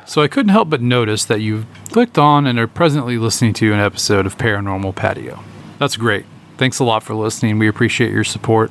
So I couldn't help but notice that you've clicked on and are presently listening to an episode of Paranormal Patio. That's great. Thanks a lot for listening. We appreciate your support.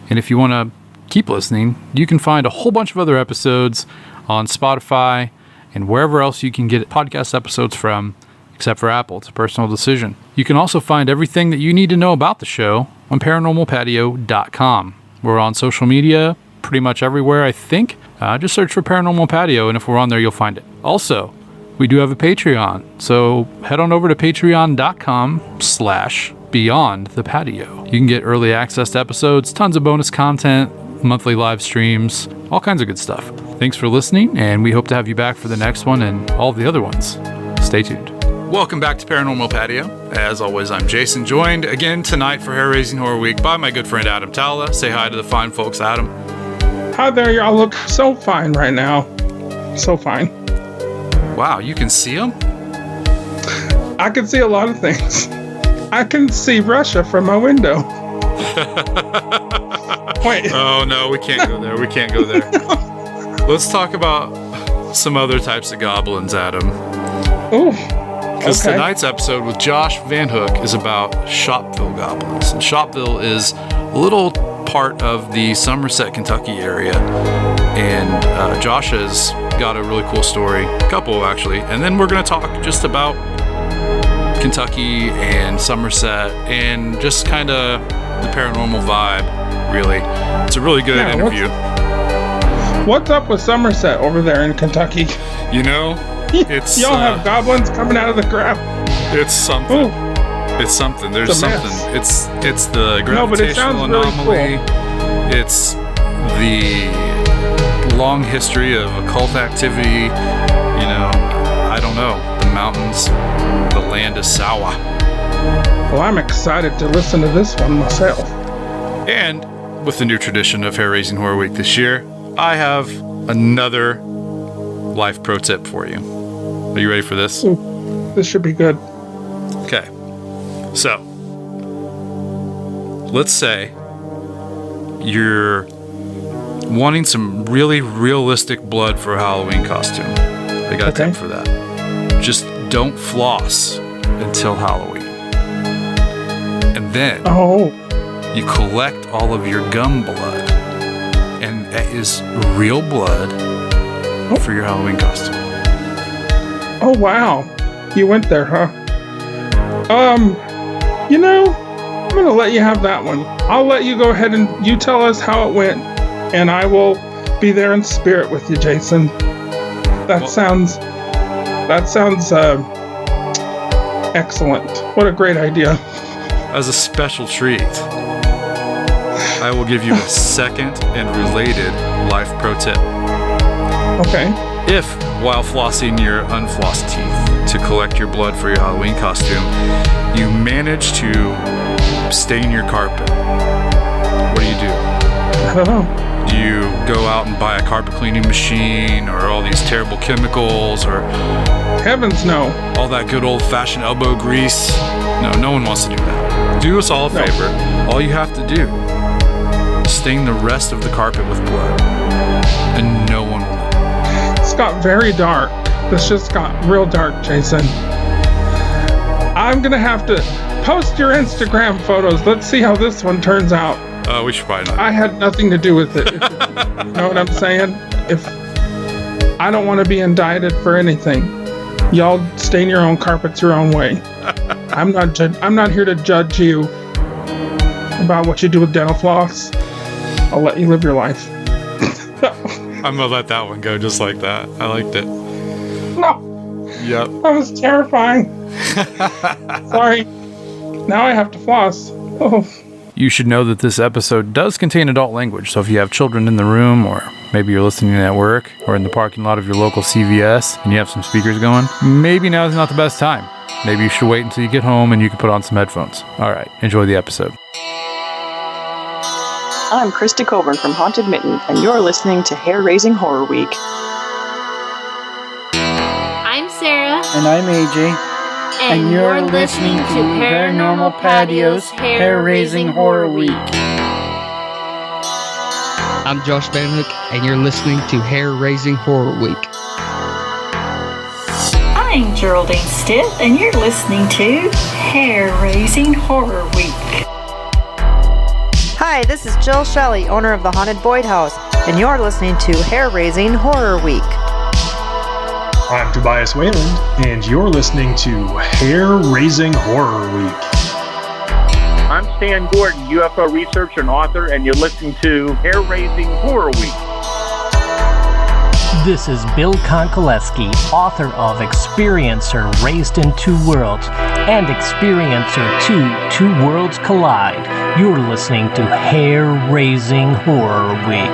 And if you want to keep listening, you can find a whole bunch of other episodes on Spotify and wherever else you can get podcast episodes from, except for Apple. It's a personal decision. You can also find everything that you need to know about the show on paranormalpatio.com. We're on social media pretty much everywhere, I think. Just search for Paranormal Patio, and if we're on there, you'll find it. Also, we do have a Patreon, so head on over to patreon.com/beyondthepatio. You can get early access to episodes, tons of bonus content, monthly live streams, all kinds of good stuff. Thanks for listening, and we hope to have you back for the next one and all the other ones. Stay tuned. Welcome back to Paranormal Patio. As always, I'm Jason, joined again tonight for Hair Raising Horror Week by my good friend Adam Talla. Say hi to the fine folks, Adam. Hi there, y'all look so fine right now. So fine. Wow, you can see them? I can see a lot of things. I can see Russia from my window. Wait. Oh no, we can't go there. We can't go there. Let's talk about some other types of goblins, Adam. Ooh. Because tonight's episode with Josh VanHook is about Shopville goblins. And Shopville is a little part of the Somerset, Kentucky area. And Josh has got a really cool story, a couple actually. And then we're going to talk just about Kentucky and Somerset and just kind of the paranormal vibe, really. It's a really good interview. What's up with Somerset over there in Kentucky? You know, it's... Y'all have goblins coming out of the ground. It's something. Ooh. It's something. There's something. It's the gravitational but it sounds anomaly. really cool. It's the long history of occult activity. You know, I don't know. The mountains, the land is sour. Well, I'm excited to listen to this one myself. And with the new tradition of Hair Raising Horror Week this year, I have another life pro tip for you. Are you ready for this? Ooh, this should be good. Okay. So, let's say you're wanting some really realistic blood for a Halloween costume. I got a tip for that. Just don't floss until Halloween. And then you collect all of your gum blood. And that is real blood for your Halloween costume. Oh, wow. You went there, huh? You know, I'm going to let you have that one. I'll let you go ahead and you tell us how it went, and I will be there in spirit with you, Jason. That sounds excellent. What a great idea. As a special treat, I will give you a second and related life pro tip. Okay. If, while flossing your unflossed teeth to collect your blood for your Halloween costume, you manage to stain your carpet, what do you do? I don't know. Do you go out and buy a carpet cleaning machine or all these terrible chemicals or... Heavens no. All that good old-fashioned elbow grease? No one wants to do that. Do us all a favor. All you have to do, stain the rest of the carpet with blood. And no one will know. It's got very dark. This just got real dark, Jason. I'm going to have to post your Instagram photos. Let's see how this one turns out. We should probably not. I had nothing to do with it. You know what I'm saying? If I don't want to be indicted for anything. Y'all stain your own carpets your own way. I'm not here to judge you about what you do with dental floss. I'll let you live your life. I'm gonna let that one go just like that. I liked it. No. Yep. That was terrifying. Sorry. Now I have to floss. Oh. You should know that this episode does contain adult language, so if you have children in the room, or maybe you're listening at work, or in the parking lot of your local CVS, and you have some speakers going, maybe now is not the best time. Maybe you should wait until you get home and you can put on some headphones. All right, enjoy the episode. I'm Krista Coburn from Haunted Mitten, and you're listening to Hair Raising Horror Week. I'm Sarah. And I'm AJ. And you're listening to Paranormal Patio's Hair Raising Horror Week. I'm Josh VanHook, and you're listening to Hair Raising Horror Week. I'm Geraldine Stitt, and you're listening to Hair Raising Horror Week. Hi, this is Jill Shelley, owner of the Haunted Boyd House, and you're listening to Hair Raising Horror Week. I'm Tobias Wayland, and you're listening to Hair Raising Horror Week. I'm Stan Gordon, UFO researcher and author, and you're listening to Hair Raising Horror Week. This is Bill Konkoleski, author of Experiencer Raised in Two Worlds and Experiencer 2, Two Worlds Collide. You're listening to Hair Raising Horror Week.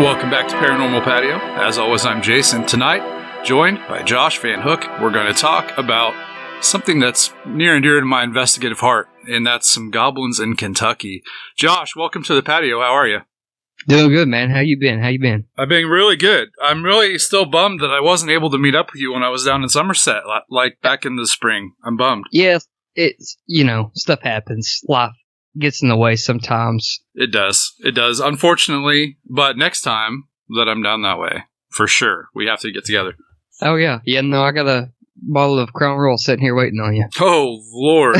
Welcome back to Paranormal Patio. As always, I'm Jason. Tonight, joined by Josh VanHook, we're going to talk about something that's near and dear to my investigative heart, and that's some goblins in Kentucky. Josh, welcome to the patio. How are you? Doing good, man. How you been? I've been really good. I'm really still bummed that I wasn't able to meet up with you when I was down in Somerset, like back in the spring. I'm bummed. Yeah, it's, stuff happens. Life gets in the way sometimes. It does. Unfortunately, but next time that I'm down that way, for sure, we have to get together. Oh, yeah. Yeah, no, I got a bottle of Crown Royal sitting here waiting on you. Oh, Lord.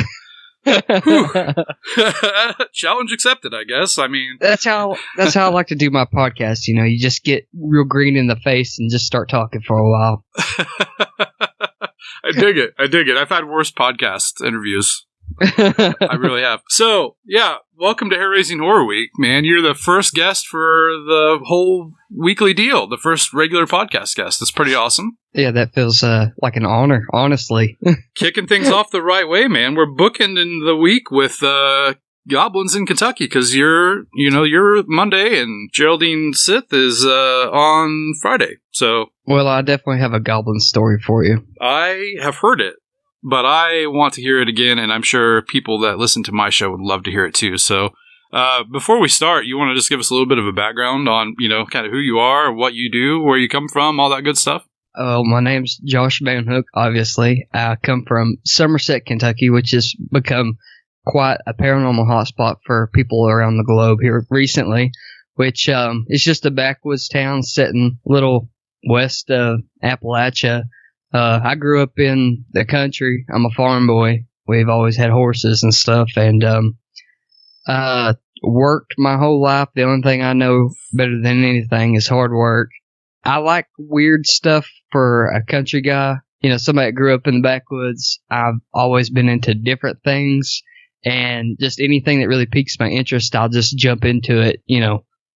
Challenge accepted, I guess. I mean, that's how I like to do my podcast. You just get real green in the face and just start talking for a while. I dig it. I've had worse podcast interviews. I really have. So, yeah, welcome to Hair Raising Horror Week, man. You're the first guest for the whole weekly deal, the first regular podcast guest. That's pretty awesome. Yeah, that feels like an honor, honestly. Kicking things off the right way, man. We're bookending the week with Goblins in Kentucky because you're Monday and Geraldine Sith is on Friday. So, well, I definitely have a goblin story for you. I have heard it, but I want to hear it again, and I'm sure people that listen to my show would love to hear it too. So, before we start, you want to just give us a little bit of a background on, kind of who you are, what you do, where you come from, all that good stuff? Oh, my name's Josh VanHook, obviously. I come from Somerset, Kentucky, which has become quite a paranormal hotspot for people around the globe here recently, which is just a backwoods town sitting a little west of Appalachia. I grew up in the country. I'm a farm boy. We've always had horses and stuff, and worked my whole life. The only thing I know better than anything is hard work. I like weird stuff for a country guy. Somebody that grew up in the backwoods. I've always been into different things, and just anything that really piques my interest, I'll just jump into it,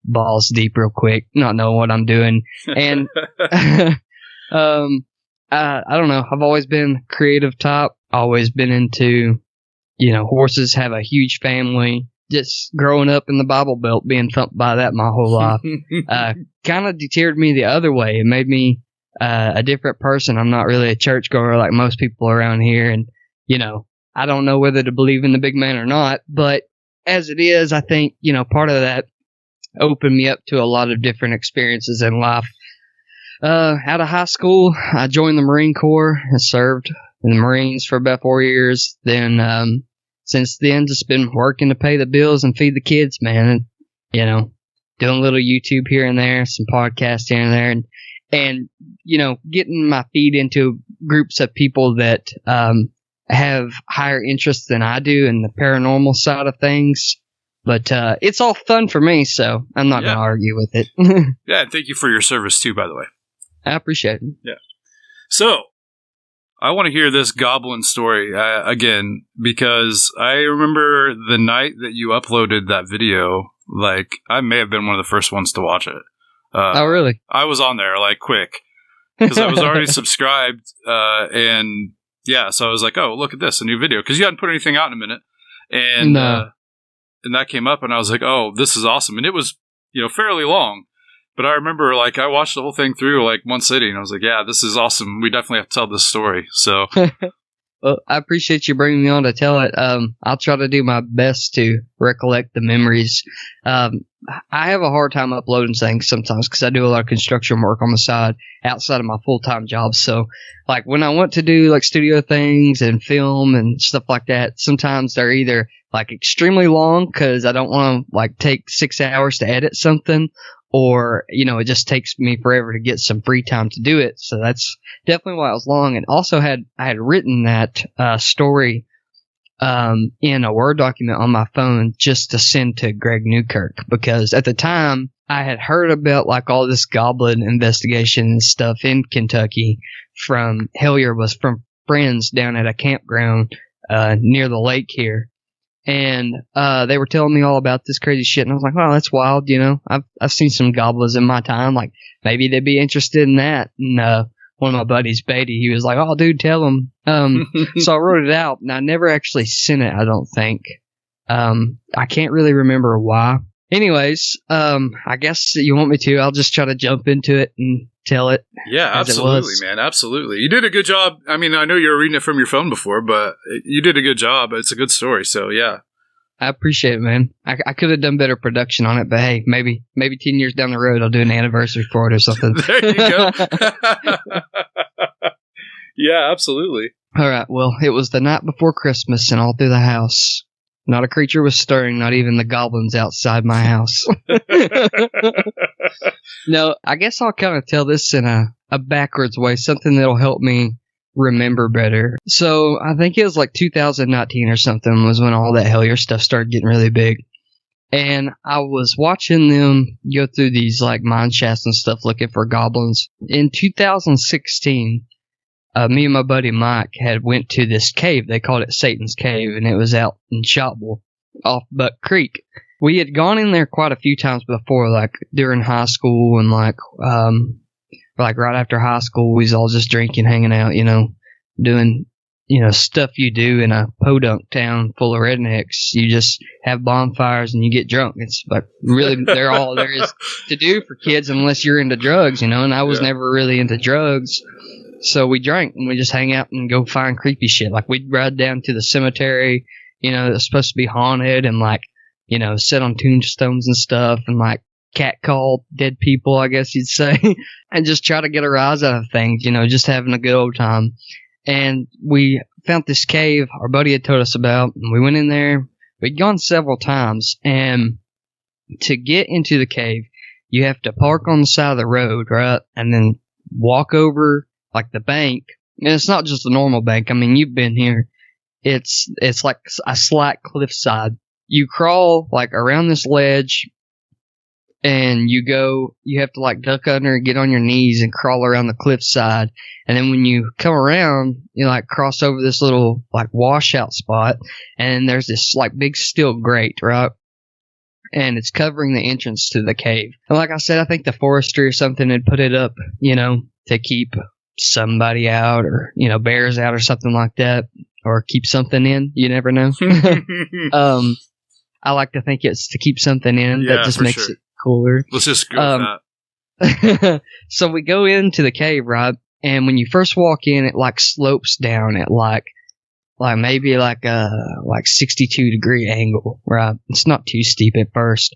balls deep real quick, not knowing what I'm doing. And I don't know. I've always been creative type. Always been into, horses. Have a huge family. Just growing up in the Bible Belt, being thumped by that my whole life, kind of deterred me the other way. It made me a different person. I'm not really a churchgoer like most people around here, and I don't know whether to believe in the big man or not. But as it is, I think part of that opened me up to a lot of different experiences in life. Out of high school, I joined the Marine Corps and served in the Marines for about 4 years. Then, since then, just been working to pay the bills and feed the kids, man. And, doing a little YouTube here and there, some podcasts here and there, and getting my feet into groups of people that have higher interests than I do in the paranormal side of things. But it's all fun for me, so I'm not going to argue with it. Yeah, and thank you for your service too, by the way. I appreciate it. Yeah. So, I want to hear this goblin story again, because I remember the night that you uploaded that video, I may have been one of the first ones to watch it. Oh, really? I was on there, quick, because I was already subscribed, and yeah, so I was like, oh, look at this, a new video, because you hadn't put anything out in a minute, and no. And that came up, and I was like, oh, this is awesome, and it was, fairly long. But I remember, I watched the whole thing through, one sitting, and I was like, yeah, this is awesome. We definitely have to tell this story. So, well, I appreciate you bringing me on to tell it. I'll try to do my best to recollect the memories. I have a hard time uploading things sometimes because I do a lot of construction work on the side outside of my full-time job. So, when I want to do, studio things and film and stuff like that, sometimes they're either, extremely long because I don't want to, take 6 hours to edit something, or, it just takes me forever to get some free time to do it. So that's definitely why it was long. And also I had written that story in a Word document on my phone just to send to Greg Newkirk, because at the time I had heard about like all this goblin investigation and stuff in Kentucky from friends down at a campground near the lake here. And they were telling me all about this crazy shit, and I was like, "Wow, that's wild." I've seen some goblins in my time. Like maybe they'd be interested in that. And one of my buddies, Beatty, he was like, "Oh, dude, tell them." So I wrote it out, and I never actually sent it. I don't think. I can't really remember why. Anyways, I guess you want me to. I'll just try to jump into it and tell it. Yeah, absolutely, man. Absolutely. You did a good job. I mean, I know you were reading it from your phone before, but you did a good job. It's a good story. So, yeah. I appreciate it, man. I could have done better production on it, but hey, maybe 10 years down the road, I'll do an anniversary for it or something. There you go. Yeah, absolutely. All right. Well, it was the night before Christmas, and all through the house, not a creature was stirring, not even the goblins outside my house. No, I guess I'll kind of tell this in a backwards way, something that'll help me remember better. So I think it was like 2019 or something was when all that Hellier stuff started getting really big. And I was watching them go through these like mine shafts and stuff looking for goblins. In 2016, me and my buddy Mike had went to this cave. They called it Satan's Cave, and it was out in Shopville off Buck Creek. We had gone in there quite a few times before, like during high school and like right after high school, we was all just drinking, hanging out, doing, stuff you do in a podunk town full of rednecks. You just have bonfires and you get drunk. It's like really, they're all there is to do for kids unless you're into drugs, and I was never really into drugs. So we drank and we just hang out and go find creepy shit. Like we'd ride down to the cemetery, it's supposed to be haunted, and like, sit on tombstones and stuff, and like catcall dead people, I guess you'd say, and just try to get a rise out of things, just having a good old time. And we found this cave our buddy had told us about, and we went in there. We'd gone several times, and to get into the cave, you have to park on the side of the road, right? And then walk over like the bank. And it's not just a normal bank. I mean, you've been here. It's like a slight cliffside. You crawl like around this ledge, and you have to like duck under and get on your knees and crawl around the cliffside. And then when you come around, you like cross over this little like washout spot, and there's this like big steel grate, right? And it's covering the entrance to the cave. And like I said, I think the forestry or something had put it up, to keep somebody out, or, bears out or something like that, or keep something in. You never know. I like to think it's to keep something in. Yeah, that just makes it cooler. Let's just go with that. So we go into the cave, right? And when you first walk in, it like slopes down at like maybe like a 62-degree angle, right? It's not too steep at first,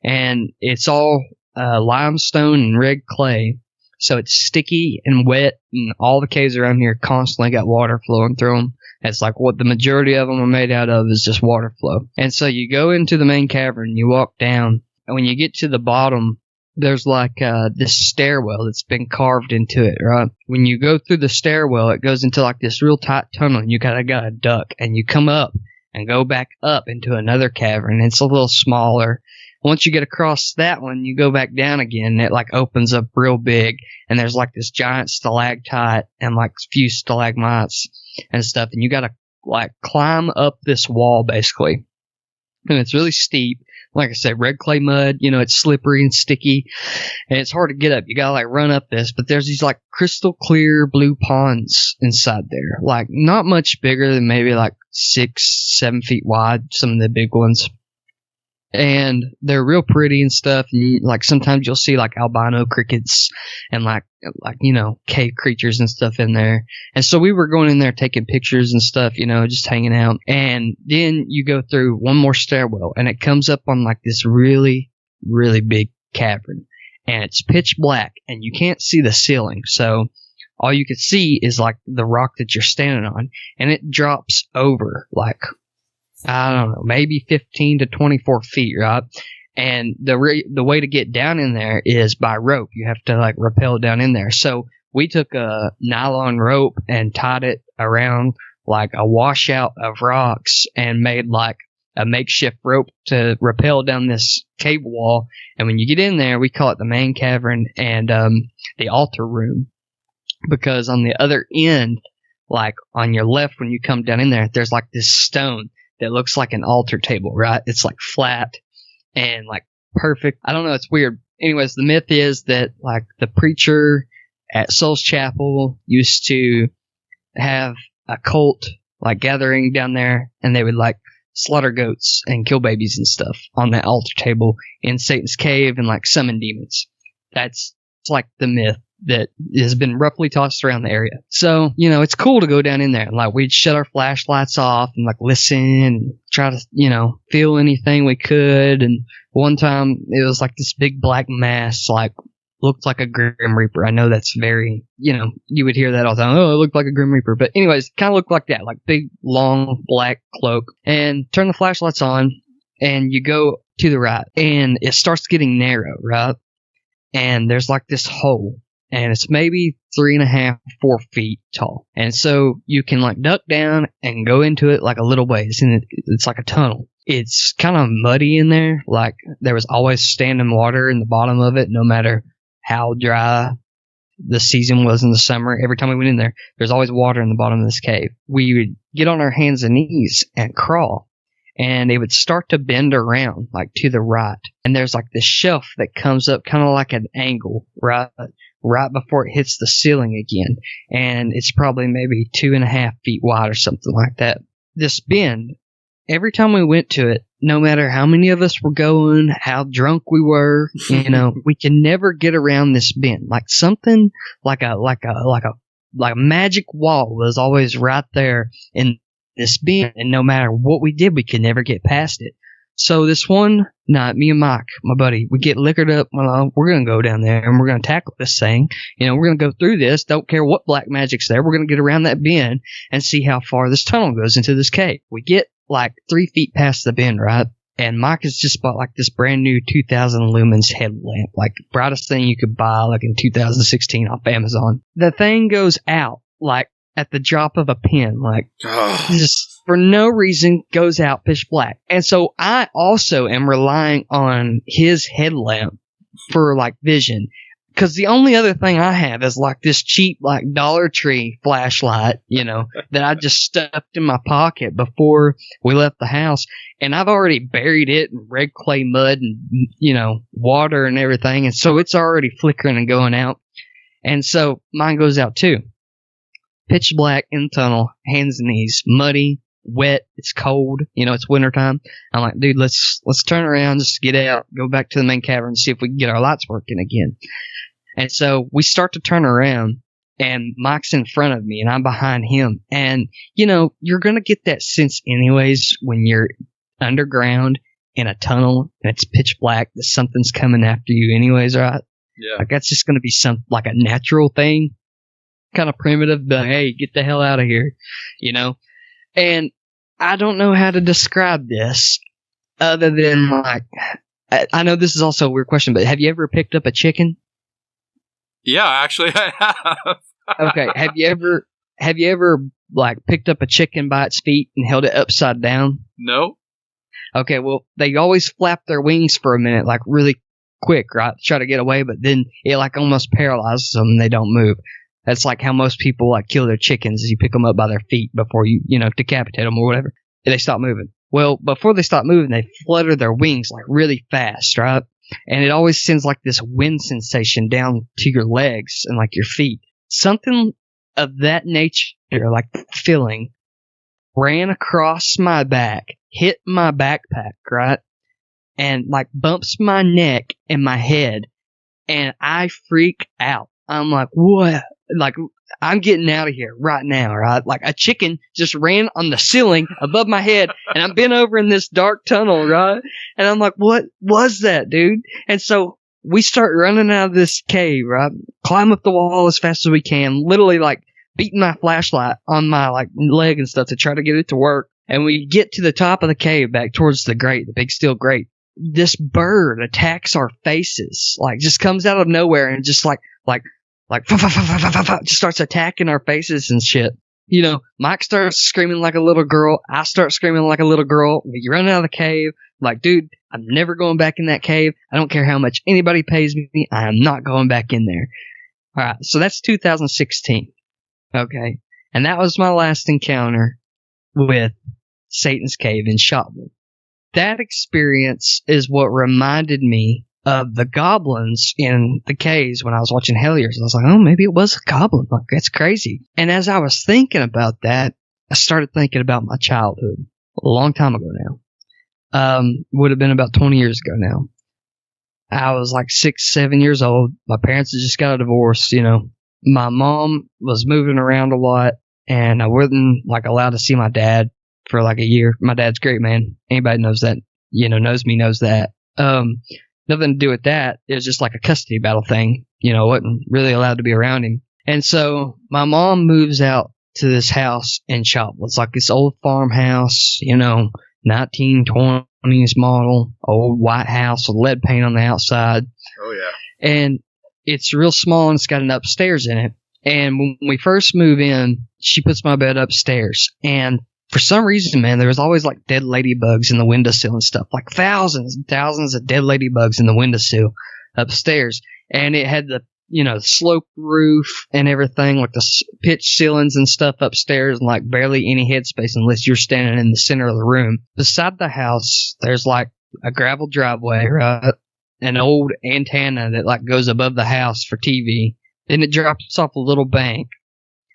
and it's all limestone and red clay, so it's sticky and wet. And all the caves around here constantly got water flowing through them. It's like what the majority of them are made out of is just water flow. And so you go into the main cavern, you walk down, and when you get to the bottom, there's like this stairwell that's been carved into it, right? When you go through the stairwell, it goes into like this real tight tunnel, and you gotta duck, and you come up and go back up into another cavern. It's a little smaller. Once you get across that one, you go back down again, and it like opens up real big, and there's like this giant stalactite and like a few stalagmites and stuff, and you gotta like climb up this wall basically, and it's really steep. Like I said, red clay mud, it's slippery and sticky, and it's hard to get up. You gotta like run up this, but there's these like crystal clear blue ponds inside there, like not much bigger than maybe like 6-7 feet wide, some of the big ones. And they're real pretty and stuff. And like sometimes you'll see like albino crickets and like cave creatures and stuff in there. And so we were going in there taking pictures and stuff, just hanging out. And then you go through one more stairwell, and it comes up on like this really, really big cavern, and it's pitch black, and you can't see the ceiling. So all you can see is like the rock that you're standing on, and it drops over like, I don't know, maybe 15 to 24 feet, right? And the way to get down in there is by rope. You have to like rappel down in there. So we took a nylon rope and tied it around like a washout of rocks and made like a makeshift rope to rappel down this cable wall. And when you get in there, we call it the main cavern and the altar room, because on the other end, like on your left when you come down in there, there's like this stone that looks like an altar table, right? It's like flat and like perfect. I don't know, it's weird. Anyways, the myth is that like the preacher at Souls Chapel used to have a cult like gathering down there, and they would like slaughter goats and kill babies and stuff on that altar table in Satan's cave and like summon demons. That's like the myth that has been roughly tossed around the area. So, you know, it's cool to go down in there. Like, we'd shut our flashlights off and, like, listen and try to, you know, feel anything we could. And one time, it was like this big black mass, like, looked like a Grim Reaper. I know that's very, you know, you would hear that all the time. Oh, it looked like a Grim Reaper. But anyways, kind of looked like that, like big, long, black cloak. And turn the flashlights on, and you go to the right. And it starts getting narrow, right? And there's, like, this hole. And it's maybe 3.5, 4 feet tall. And so you can like duck down and go into it like a little ways. And it's like a tunnel. It's kind of muddy in there. Like there was always standing water in the bottom of it, no matter how dry the season was in the summer. Every time we went in there, there's always water in the bottom of this cave. We would get on our hands and knees and crawl. And it would start to bend around like to the right. And there's like this shelf that comes up kind of like an angle, right before it hits the ceiling again. And it's probably maybe 2.5 feet wide or something like that. This bend, every time we went to it, no matter how many of us were going, how drunk we were, you know, we can never get around this bend. Like something like a magic wall was always right there in this bend, and no matter what we did, we could never get past it. So this one night, me and Mike, my buddy, we get liquored up. Well, we're going to go down there and we're going to tackle this thing. You know, we're going to go through this. Don't care what black magic's there. We're going to get around that bend and see how far this tunnel goes into this cave. We get like 3 feet past the bend, right? And Mike has just bought like this brand new 2000 lumens headlamp, like brightest thing you could buy like in 2016 off Amazon. The thing goes out like at the drop of a pin, like just for no reason goes out pitch black. And so I also am relying on his headlamp for like vision, because the only other thing I have is like this cheap like Dollar Tree flashlight, you know, that I just stuffed in my pocket before we left the house. And I've already buried it in red clay mud and, you know, water and everything. And so it's already flickering and going out. And so mine goes out too. Pitch black in the tunnel, hands and knees, muddy, wet, it's cold, you know, it's wintertime. I'm like, dude, let's turn around, just get out, go back to the main cavern and see if we can get our lights working again. And so we start to turn around, and Mike's in front of me and I'm behind him. And, you know, you're going to get that sense anyways when you're underground in a tunnel and it's pitch black that something's coming after you anyways, right? Yeah. Like that's just going to be like a natural thing. Kind of primitive, but hey, get the hell out of here, you know? And I don't know how to describe this other than like, I know this is also a weird question, but have you ever picked up a chicken? Yeah, actually I have. Okay, have you ever like picked up a chicken by its feet and held it upside down? No. Okay, well, they always flap their wings for a minute, like really quick, right? Try to get away, but then it like almost paralyzes them and they don't move. That's like how most people like kill their chickens, is you pick them up by their feet before you know, decapitate them or whatever. And they stop moving. Well, before they stop moving, they flutter their wings like really fast, right? And it always sends like this wind sensation down to your legs and like your feet. Something of that nature, like feeling, ran across my back, hit my backpack, right? And like bumps my neck and my head. And I freak out. I'm like, what? Like, I'm getting out of here right now, right? Like, a chicken just ran on the ceiling above my head, and I'm bent over in this dark tunnel, right? And I'm like, what was that, dude? And so we start running out of this cave, right? Climb up the wall as fast as we can, literally, like, beating my flashlight on my, like, leg and stuff to try to get it to work. And we get to the top of the cave back towards the grate, the big steel grate. this bird attacks our faces, like just comes out of nowhere and just like just starts attacking our faces and shit. You know, Mike starts screaming like a little girl. I start screaming like a little girl. We run out of the cave. I'm like, dude, I'm never going back in that cave. I don't care how much anybody pays me. I am not going back in there. All right. So that's 2016. Okay. And that was my last encounter with Satan's Cave in Shopville. That experience is what reminded me of the goblins in the caves when I was watching Helliers. I was like, oh, maybe it was a goblin. Like, that's crazy. And as I was thinking about that, I started thinking about my childhood a long time ago now. Would have been about 20 years ago now. I was like 6, 7 years old. My parents had just got a divorce, you know. My mom was moving around a lot, and I wasn't like allowed to see my dad for like a year. My dad's great, man. Anybody knows that, you know, knows me, knows that. Nothing to do with that. It was just like a custody battle thing. You know, wasn't really allowed to be around him. And so my mom moves out to this house in Shopville. It's like this old farmhouse, you know, 1920s model, old white house with lead paint on the outside. Oh, yeah. And it's real small and it's got an upstairs in it. And when we first move in, she puts my bed upstairs. And for some reason, man, there was always like dead ladybugs in the windowsill and stuff, like thousands and thousands of dead ladybugs in the windowsill upstairs. And it had the, you know, sloped roof and everything, like the pitch ceilings and stuff upstairs, and like barely any headspace unless you're standing in the center of the room. Beside the house, there's like a gravel driveway, right? An old antenna that like goes above the house for TV. Then it drops off a little bank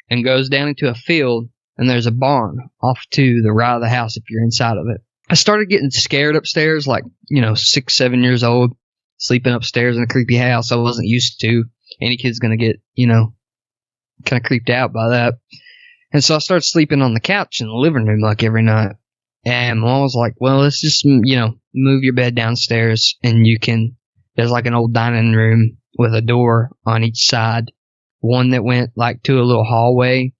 and goes down into a field. And there's a barn off to the right of the house if you're inside of it. I started getting scared upstairs, like, you know, 6, 7 years old, sleeping upstairs in a creepy house I wasn't used to. Any kid's going to get, you know, kind of creeped out by that. And so I started sleeping on the couch in the living room like every night. And my mom was like, well, let's just, you know, move your bed downstairs and you can, there's like an old dining room with a door on each side. One that went like to a little hallway.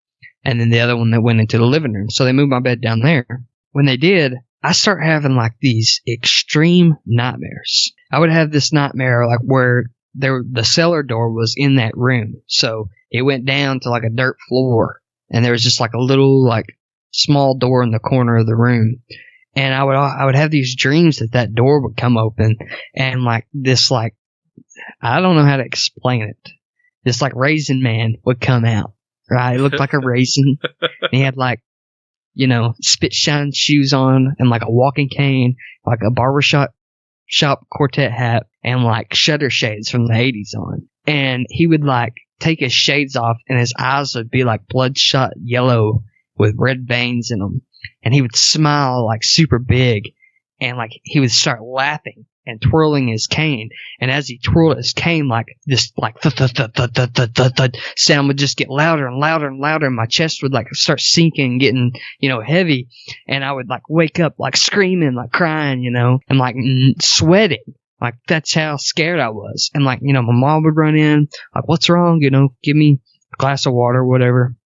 And then the other one that went into the living room. So they moved my bed down there. When they did, I start having like these extreme nightmares. I would have this nightmare like where the cellar door was in that room. So it went down to like a dirt floor. And there was just like a little like small door in the corner of the room. And I would have these dreams that door would come open. And like this like, I don't know how to explain it. This like raisin man would come out. Right, it looked like a raisin. And he had like, you know, spit shine shoes on and like a walking cane, like a barbershop quartet hat, and like shutter shades from the 80s on. And he would like take his shades off, and his eyes would be like bloodshot yellow with red veins in them. And he would smile like super big, and like he would start laughing and twirling his cane. And as he twirled his cane, like this like thud sound would just get louder and louder and louder, and my chest would like start sinking, getting, you know, heavy. And I would like wake up like screaming, like crying, you know, and like sweating. Like that's how scared I was. And like, you know, my mom would run in, like, what's wrong? You know, give me a glass of water or whatever.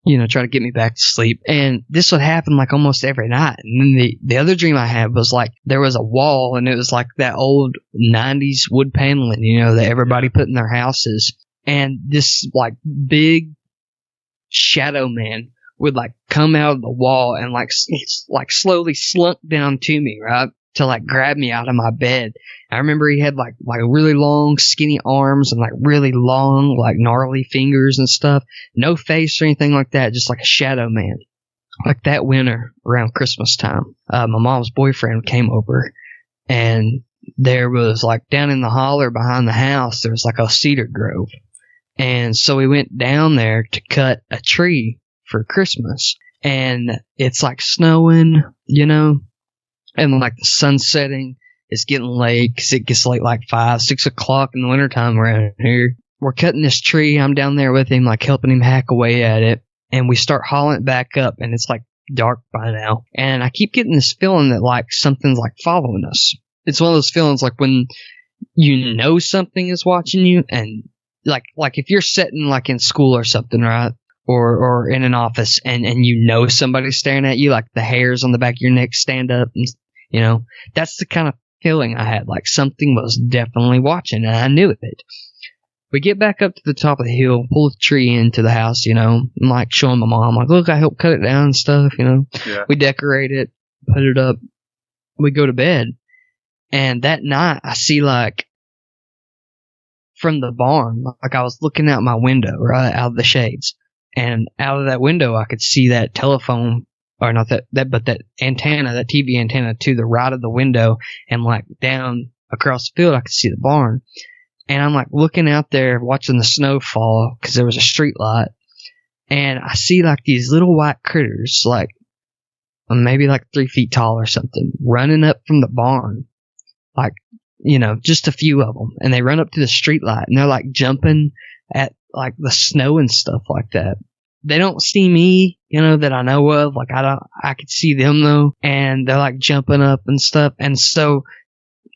You know, try to get me back to sleep. And this would happen like almost every night. And then the other dream I had was like there was a wall, and it was like that old 90s wood paneling, you know, that everybody put in their houses. And this like big shadow man would like come out of the wall and like slowly slunk down to me, right? To like grab me out of my bed. I remember he had like really long skinny arms and like really long like gnarly fingers and stuff. No face or anything like that, just like a shadow man. Like that winter around Christmas time, my mom's boyfriend came over, and there was like down in the holler behind the house there was like a cedar grove. And so we went down there to cut a tree for Christmas, and it's like snowing, you know. And like the sun's setting, it's getting late because it gets late like 5, 6 o'clock in the wintertime around here. We're cutting this tree. I'm down there with him, like helping him hack away at it. And we start hauling it back up, and it's like dark by now. And I keep getting this feeling that like something's like following us. It's one of those feelings like when you know something is watching you, and like if you're sitting like in school or something, right? Or in an office, and you know somebody's staring at you, like the hairs on the back of your neck stand up, and you know, that's the kind of feeling I had, like something was definitely watching, and I knew it. We get back up to the top of the hill, pull the tree into the house, you know, and like showing my mom, like, look, I helped cut it down and stuff, you know. Yeah. We decorate it, put it up, we go to bed, and that night I see like from the barn, like I was looking out my window, right out of the shades, and out of that window I could see that telephone, or not that but that antenna, that TV antenna to the right of the window, and like down across the field I could see the barn. And I'm like looking out there watching the snow fall because there was a street light, and I see like these little white critters, like maybe like 3 feet tall or something, running up from the barn, like, you know, just a few of them, and they run up to the street light, and they're like jumping at like the snow and stuff like that. They don't see me, you know, that I know of. Like I could see them though, and they're like jumping up and stuff, and so.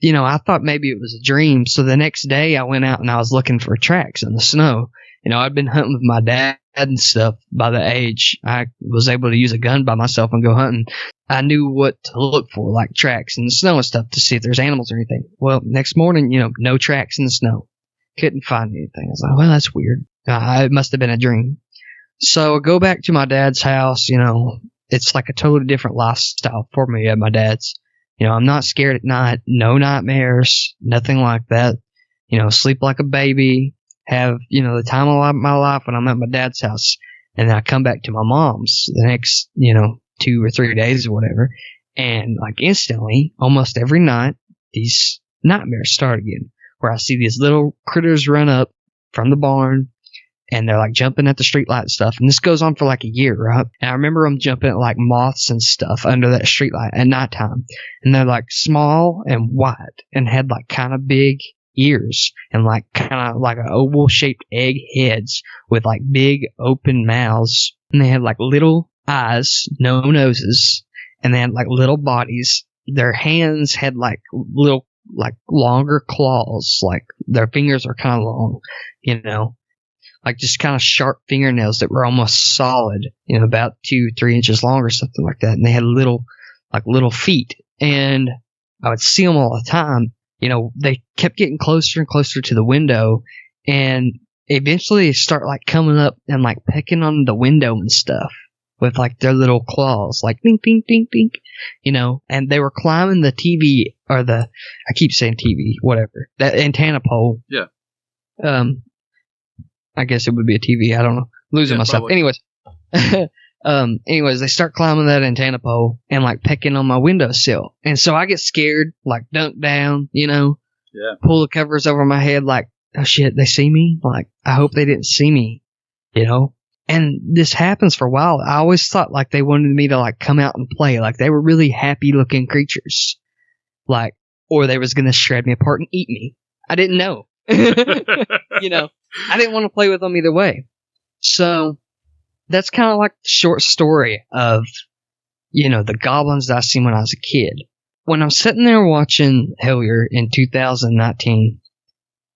You know, I thought maybe it was a dream. So the next day I went out and I was looking for tracks in the snow. You know, I'd been hunting with my dad and stuff by the age I was able to use a gun by myself and go hunting. I knew what to look for, like tracks in the snow and stuff, to see if there's animals or anything. Well, next morning, you know, no tracks in the snow. Couldn't find anything. I was like, well, that's weird. It must have been a dream. So I go back to my dad's house. You know, it's like a totally different lifestyle for me at my dad's. You know, I'm not scared at night, no nightmares, nothing like that. You know, sleep like a baby, have, you know, the time of my life when I'm at my dad's house. And then I come back to my mom's the next, you know, 2 or 3 days or whatever. And like instantly, almost every night, these nightmares start again, where I see these little critters run up from the barn, and they're like jumping at the streetlight and stuff. And this goes on for like a year, right? And I remember them jumping at like moths and stuff under that streetlight at nighttime. And they're like small and white and had like kind of big ears and like kind of like an oval shaped egg heads with like big open mouths. And they had like little eyes, no noses, and they had like little bodies. Their hands had like little, like longer claws, like their fingers are kind of long, you know. Like just kind of sharp fingernails that were almost solid, you know, about 2-3 inches long or something like that. And they had little feet. And I would see them all the time. You know, they kept getting closer and closer to the window. And eventually they start like coming up and like pecking on the window and stuff with like their little claws, like ding, ding, ding, ding, you know. And they were climbing the TV or I keep saying TV, whatever, that antenna pole. Yeah. I guess it would be a TV. I don't know. Losing myself. Probably. Anyways, they start climbing that antenna pole and like pecking on my windowsill. And so I get scared, like dunk down, you know, pull the covers over my head like, oh shit, they see me? Like, I hope they didn't see me, you know? And this happens for a while. I always thought like they wanted me to like come out and play. Like they were really happy looking creatures. Like, or they was going to shred me apart and eat me. I didn't know. You know, I didn't want to play with them either way. So that's kind of like the short story of, you know, the goblins that I seen when I was a kid. When I'm sitting there watching Hellier in 2019,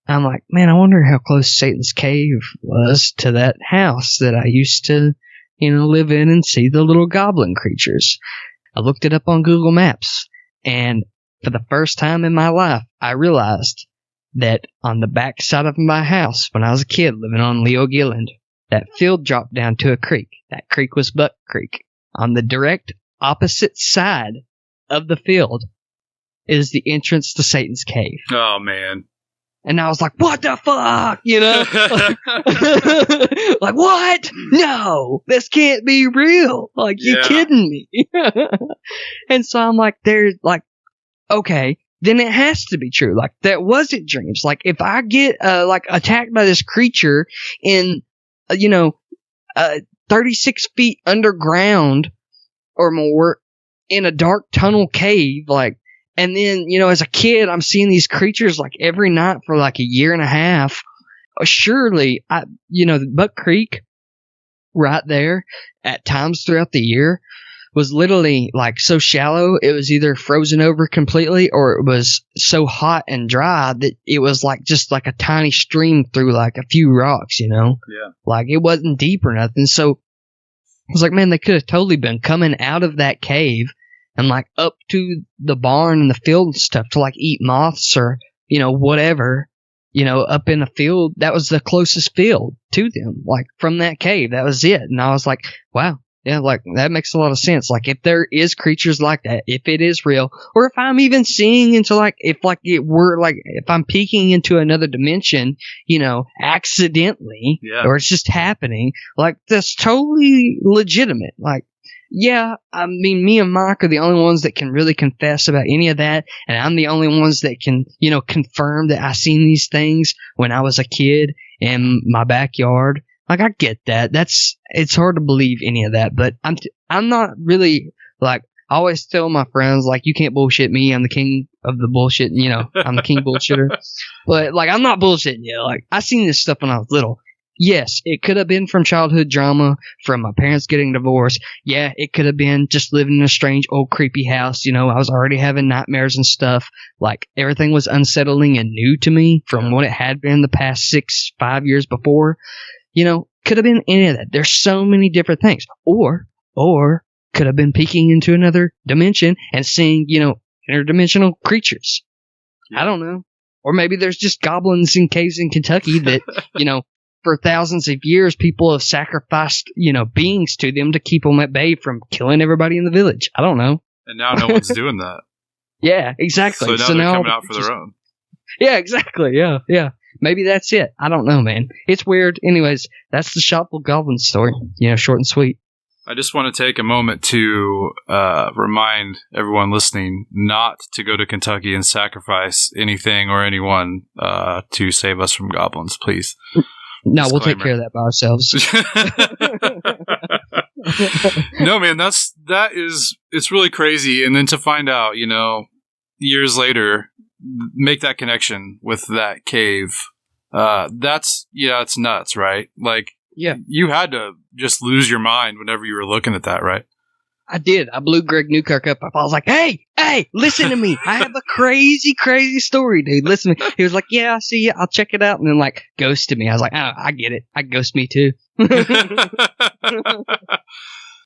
I'm like, man, I wonder how close Satan's Cave was to that house that I used to, you know, live in and see the little goblin creatures. I looked it up on Google Maps, and for the first time in my life, I realized that on the back side of my house, when I was a kid living on Leo Gilland, that field dropped down to a creek. That creek was Buck Creek. On the direct opposite side of the field is the entrance to Satan's Cave. Oh, man. And I was like, what the fuck? You know? Like, what? No, this can't be real. Like, you kidding me? And so I'm like, there's like, okay, then it has to be true. Like, that wasn't dreams. Like, if I get, like, attacked by this creature in, 36 feet underground or more in a dark tunnel cave, like, and then, you know, as a kid, I'm seeing these creatures, like, every night for, like, a year and a half. Surely, the Buck Creek right there at times throughout the year was literally, like, so shallow, it was either frozen over completely or it was so hot and dry that it was, like, just like a tiny stream through, like, a few rocks, you know? Yeah. Like, it wasn't deep or nothing. So I was like, man, they could have totally been coming out of that cave and like up to the barn and the field and stuff to like eat moths or, whatever, up in a field. That was the closest field to them, like from that cave. That was it. And I was like, wow. Yeah, like that makes a lot of sense. Like if there is creatures like that, if it is real, or if I'm even seeing into if I'm peeking into another dimension, accidentally, or it's just happening, like that's totally legitimate. Like, yeah, I mean, me and Mike are the only ones that can really confess about any of that, and I'm the only ones that can, confirm that I seen these things when I was a kid in my backyard. Like, I get that. It's hard to believe any of that, but I'm not really, I always tell my friends, you can't bullshit me. I'm the king of the bullshit, I'm the king bullshitter. But, I'm not bullshitting you. I seen this stuff when I was little. Yes, it could have been from childhood drama, from my parents getting divorced. Yeah, it could have been just living in a strange, old, creepy house. I was already having nightmares and stuff. Everything was unsettling and new to me from what it had been the past 5 years before. Could have been any of that. There's so many different things. Or could have been peeking into another dimension and seeing, interdimensional creatures. I don't know. Or maybe there's just goblins in caves in Kentucky that, for thousands of years, people have sacrificed, beings to them to keep them at bay from killing everybody in the village. I don't know. And now no one's doing that. Yeah, exactly. So now they're coming out for their own. Yeah, exactly. Yeah. Maybe that's it. I don't know, man. It's weird. Anyways, that's the Shopville Goblin story. Short and sweet. I just want to take a moment to remind everyone listening not to go to Kentucky and sacrifice anything or anyone to save us from goblins, please. No, disclaimer. We'll take care of that by ourselves. No, man, it's really crazy. And then to find out, years later, make that connection with that cave. It's nuts, right? Yeah, you had to just lose your mind whenever you were looking at that, right? I did. I blew Greg Newkirk up. I was like, hey, listen to me. I have a crazy, crazy story, dude. Listen to me. He was like, yeah, I see you. I'll check it out. And then ghosted me. I was like, oh, I get it. I ghost me too.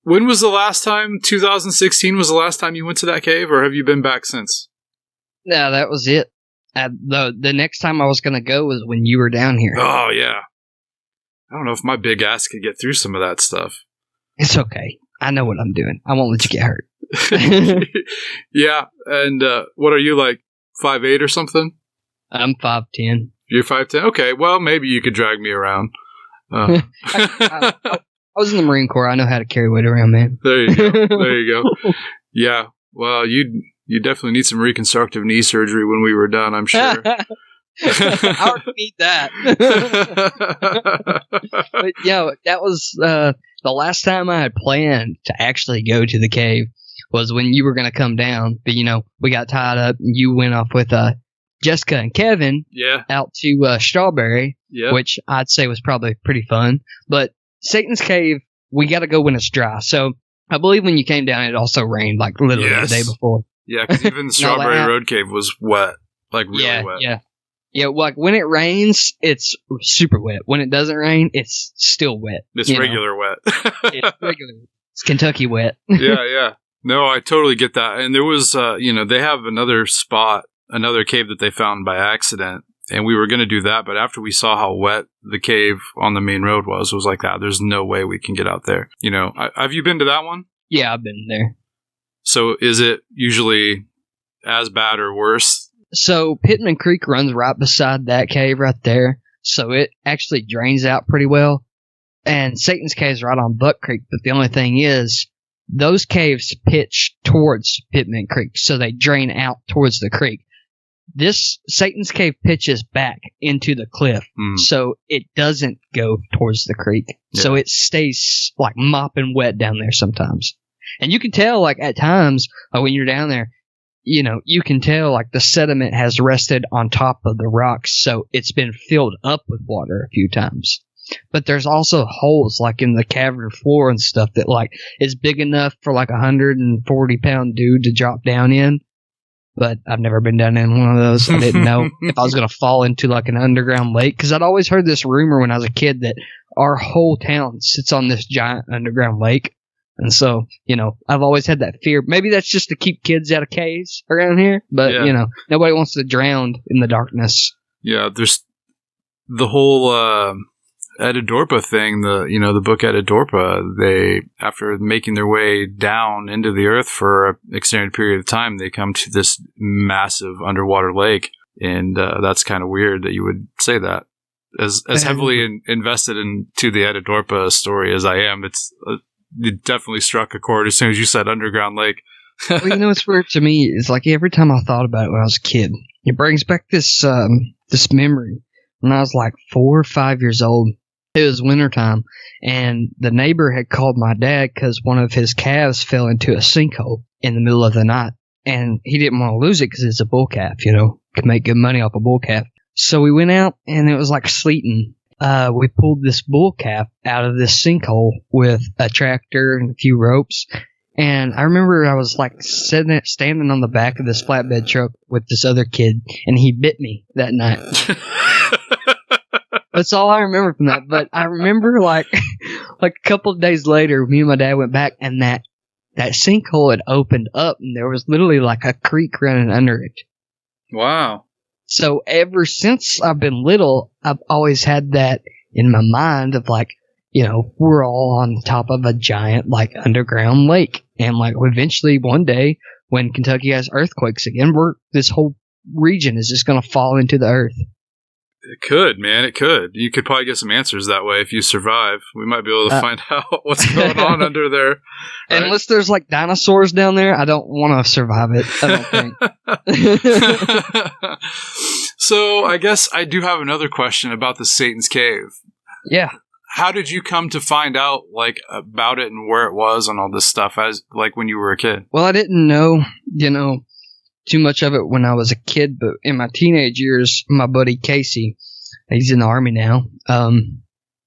When was the last time? 2016 was the last time you went to that cave, or have you been back since? No, that was it. The next time I was going to go was when you were down here. Oh, yeah. I don't know if my big ass could get through some of that stuff. It's okay. I know what I'm doing. I won't let you get hurt. Yeah. And what are you, 5'8" or something? I'm 5'10". You're 5'10"? Okay. Well, maybe you could drag me around. I was in the Marine Corps. I know how to carry weight around, man. There you go. Yeah. Well, you definitely need some reconstructive knee surgery when we were done, I'm sure. I already need that. But, that was the last time I had planned to actually go to the cave was when you were going to come down. But, we got tied up and you went off with Jessica and Kevin out to Strawberry, which I'd say was probably pretty fun. But Satan's Cave, we got to go when it's dry. So I believe when you came down, it also rained literally the day before. Yeah, because even the Strawberry Road Cave was wet, really wet. Yeah, when it rains, it's super wet. When it doesn't rain, it's still wet. It's regular wet. It's regular. It's Kentucky wet. Yeah. No, I totally get that. And there was, they have another cave that they found by accident, and we were going to do that. But after we saw how wet the cave on the main road was, it was like, there's no way we can get out there. Have you been to that one? Yeah, I've been there. So is it usually as bad or worse? So Pittman Creek runs right beside that cave right there. So it actually drains out pretty well. And Satan's Cave is right on Buck Creek. But the only thing is, those caves pitch towards Pittman Creek. So they drain out towards the creek. This Satan's Cave pitches back into the cliff. So it doesn't go towards the creek. Yeah. So it stays mopping wet down there sometimes. And you can tell at times when you're down there, you can tell the sediment has rested on top of the rocks, so it's been filled up with water a few times. But there's also holes in the cavern floor and stuff that is big enough for a 140-pound dude to drop down in. But I've never been down in one of those. I didn't know if I was going to fall into an underground lake, because I'd always heard this rumor when I was a kid that our whole town sits on this giant underground lake. And so, I've always had that fear. Maybe that's just to keep kids out of caves around here, but, nobody wants to drown in the darkness. Yeah, there's the whole Edidorpa thing, the book Edidorpa, they, after making their way down into the earth for an extended period of time, they come to this massive underwater lake. And that's kind of weird that you would say that. As heavily invested into the Edidorpa story as I am, it definitely struck a chord as soon as you said underground lake. Well, what's weird to me is like every time I thought about it when I was a kid, it brings back this memory when I was like 4 or 5 years old. It was wintertime, and the neighbor had called my dad because one of his calves fell into a sinkhole in the middle of the night, and he didn't want to lose it because it's a bull calf, could make good money off a bull calf. So we went out, and it was like sleeting. We pulled this bull calf out of this sinkhole with a tractor and a few ropes. And I remember I was like standing on the back of this flatbed truck with this other kid, and he bit me that night. That's all I remember from that. But I remember like a couple of days later, me and my dad went back, and that sinkhole had opened up, and there was literally like a creek running under it. Wow. So ever since I've been little, I've always had that in my mind of like, we're all on top of a giant like underground lake. And like eventually one day when Kentucky has earthquakes again, this whole region is just going to fall into the earth. It could, man. It could. You could probably get some answers that way if you survive. We might be able to find out what's going on under there. Right? Unless there's like dinosaurs down there, I don't want to survive it. I don't think. So I guess I do have another question about the Satan's Cave. Yeah. How did you come to find out like about it and where it was and all this stuff as like when you were a kid? Well, I didn't know, too much of it when I was a kid, but in my teenage years, my buddy Casey, he's in the Army now,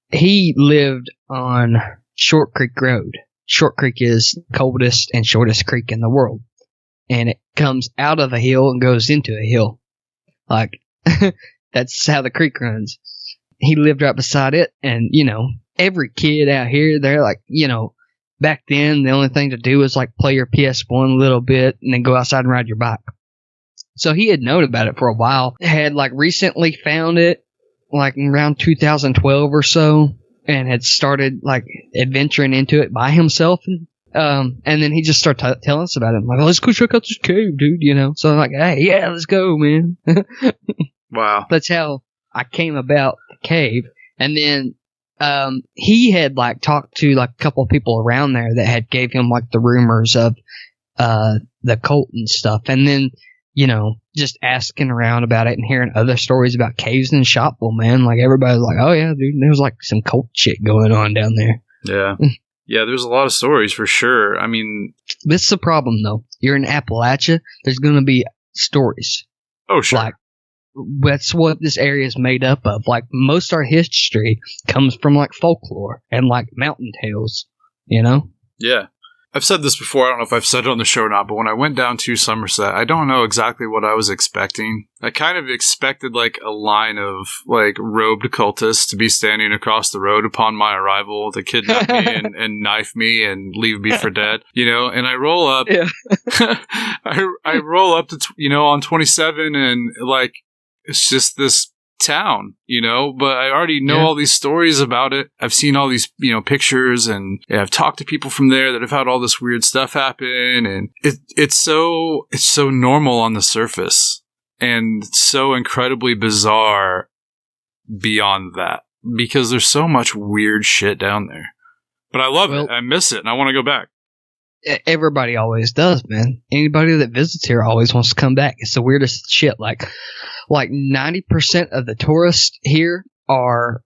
he lived on Short Creek Road. Short Creek is the coldest and shortest creek in the world, and it comes out of a hill and goes into a hill. Like, that's how the creek runs. He lived right beside it, and, every kid out here, they're like, back then, the only thing to do was like play your PS1 a little bit and then go outside and ride your bike. So he had known about it for a while. Had like recently found it like around 2012 or so, and had started like adventuring into it by himself. And then he just started telling us about it. I'm like, let's go check out this cave, dude. So I'm like, hey, yeah, let's go, man. Wow. That's how I came about the cave. And then he had like talked to like a couple of people around there that had gave him like the rumors of the cult and stuff. And then, just asking around about it and hearing other stories about caves in Shopville, man. Like everybody's like, oh yeah, dude, there's like some cult shit going on down there. Yeah. Yeah, there's a lot of stories for sure. I mean, this is the problem though. You're in Appalachia, there's going to be stories. Oh, sure. Like, that's what this area is made up of. Like, most of our history comes from, like, folklore and, like, mountain tales, Yeah. I've said this before. I don't know if I've said it on the show or not, but when I went down to Somerset, I don't know exactly what I was expecting. I kind of expected, like, a line of, like, robed cultists to be standing across the road upon my arrival to kidnap me and knife me and leave me for dead, and I roll up. Yeah. I roll up to, on 27 and, like, it's just this town, but I already know all these stories about it. I've seen all these, pictures, and I've talked to people from there that have had all this weird stuff happen. And it's so normal on the surface and so incredibly bizarre beyond that because there's so much weird shit down there. But I love it. I miss it and I want to go back. Everybody always does, man. Anybody that visits here always wants to come back. It's the weirdest shit. Like 90% of the tourists here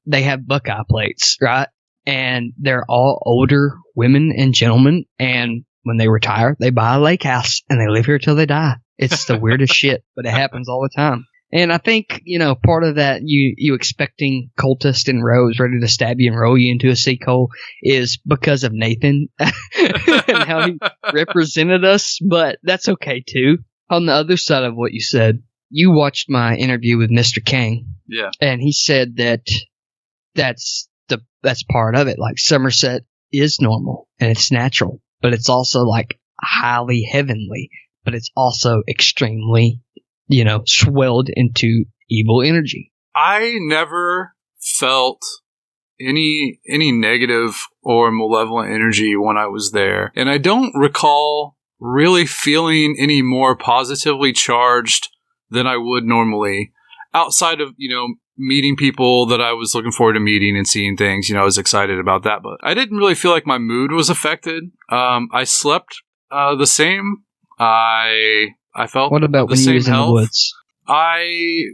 they have Buckeye plates, right? And they're all older women and gentlemen. And when they retire, they buy a lake house and they live here till they die. It's the weirdest shit, but it happens all the time. And I think, part of that, you expecting cultists and rogues ready to stab you and roll you into a sinkhole is because of Nathan and how he represented us. But that's okay, too. On the other side of what you said, you watched my interview with Mr. King. Yeah. And he said that that's part of it. Like Somerset is normal and it's natural, but it's also like highly heavenly, but it's also extremely, swelled into evil energy. I never felt any negative or malevolent energy when I was there. And I don't recall really feeling any more positively charged than I would normally, outside of, meeting people that I was looking forward to meeting and seeing things. I was excited about that, but I didn't really feel like my mood was affected. I slept the same. I felt What about the when you same was in the health. woods?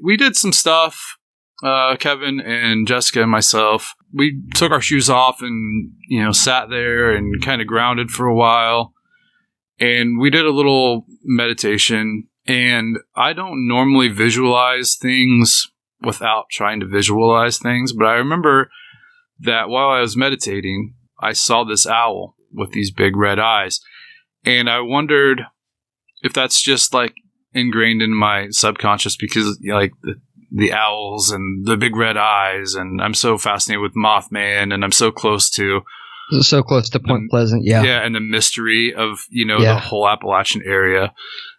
We did some stuff. Kevin and Jessica and myself, we took our shoes off and, sat there and kind of grounded for a while. And we did a little meditation. And I don't normally visualize things without trying to visualize things. But I remember that while I was meditating, I saw this owl with these big red eyes. And I wondered if that's just like ingrained in my subconscious because like the owls and the big red eyes, and I'm so fascinated with Mothman, and I'm so close to Point Pleasant, yeah. Yeah, and the mystery of, the whole Appalachian area.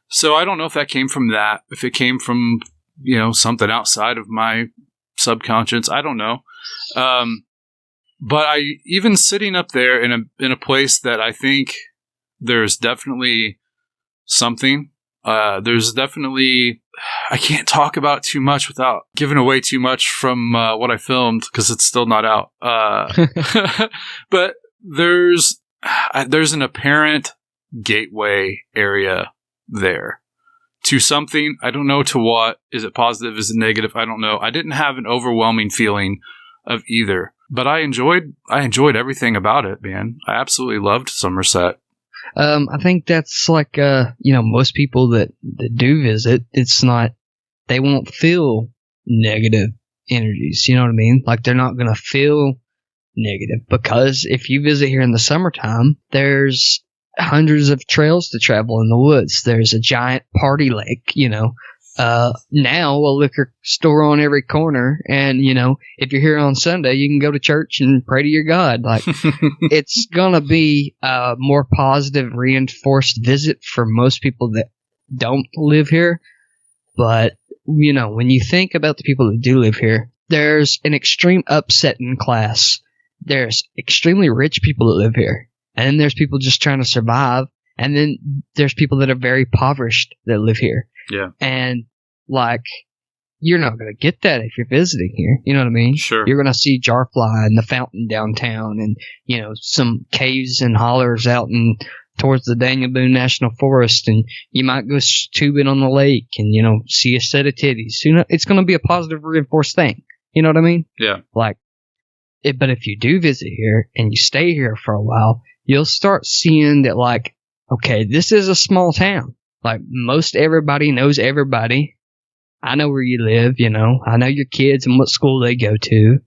So I don't know if that came from that, if it came from, something outside of my subconscious. I don't know. But even sitting up there in a place that I think there's definitely something. There's definitely, I can't talk about too much without giving away too much from what I filmed because it's still not out. But there's an apparent gateway area there to something. I don't know to what. Is it positive? Is it negative? I don't know. I didn't have an overwhelming feeling of either, but I enjoyed everything about it, man. I absolutely loved Somerset. I think that's like, most people that do visit, it's not, they won't feel negative energies. You know what I mean? Like they're not going to feel negative because if you visit here in the summertime, there's hundreds of trails to travel in the woods. There's a giant party lake, now a liquor store on every corner. And, if you're here on Sunday, you can go to church and pray to your God. Like it's going to be a more positive, reinforced visit for most people that don't live here. But, when you think about the people that do live here, there's an extreme upsetting class. There's extremely rich people that live here. And then there's people just trying to survive. And then there's people that are very impoverished that live here. Yeah. And, you're not going to get that if you're visiting here. You know what I mean? Sure. You're going to see Jarfly and the fountain downtown and, some caves and hollers out towards the Daniel Boone National Forest. And you might go tubing on the lake and, see a set of titties. It's going to be a positive reinforced thing. You know what I mean? Yeah. But if you do visit here and you stay here for a while, you'll start seeing that, okay, this is a small town. Most everybody knows everybody. I know where you live, I know your kids and what school they go to.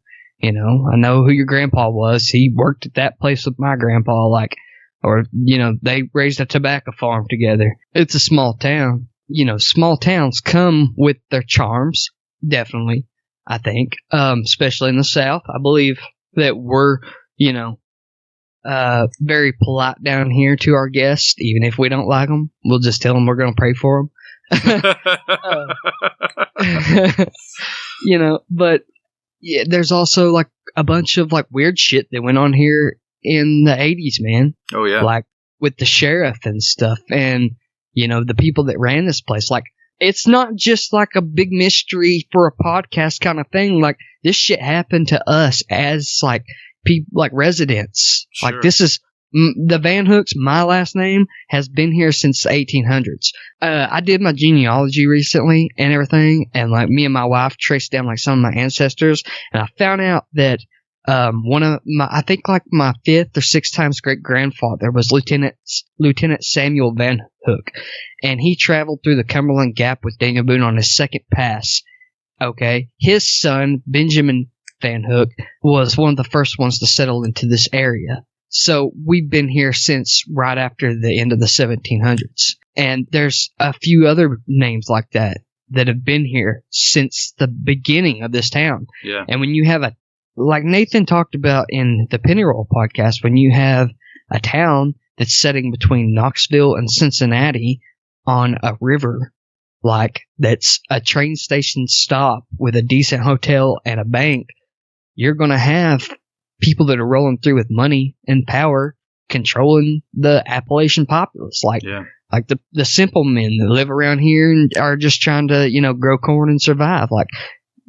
I know who your grandpa was. He worked at that place with my grandpa, they raised a tobacco farm together. It's a small town. Small towns come with their charms, definitely, I think, especially in the South. I believe that we're, very polite down here to our guests. Even if we don't like them, we'll just tell them we're going to pray for them. But yeah, there's also a bunch of weird shit that went on here in the 80s, man. Oh yeah. With the sheriff and stuff and, the people that ran this place. It's not just a big mystery for a podcast kind of thing. This shit happened to us as people, residents. Sure. This is the VanHooks. My last name has been here since the 1800s. I did my genealogy recently and everything, and me and my wife traced down some of my ancestors, and I found out that one of my my fifth or sixth times great grandfather was Lieutenant Samuel VanHook, and he traveled through the Cumberland Gap with Daniel Boone on his second pass. Okay, his son Benjamin VanHook was one of the first ones to settle into this area. So we've been here since right after the end of the 1700s. And there's a few other names like that have been here since the beginning of this town. Yeah. And when you have like Nathan talked about in the Penny Roll podcast, when you have a town that's setting between Knoxville and Cincinnati on a river, like that's a train station stop with a decent hotel and a bank, you're going to have people that are rolling through with money and power controlling the Appalachian populace. Like the simple men that live around here and are just trying to, grow corn and survive. Like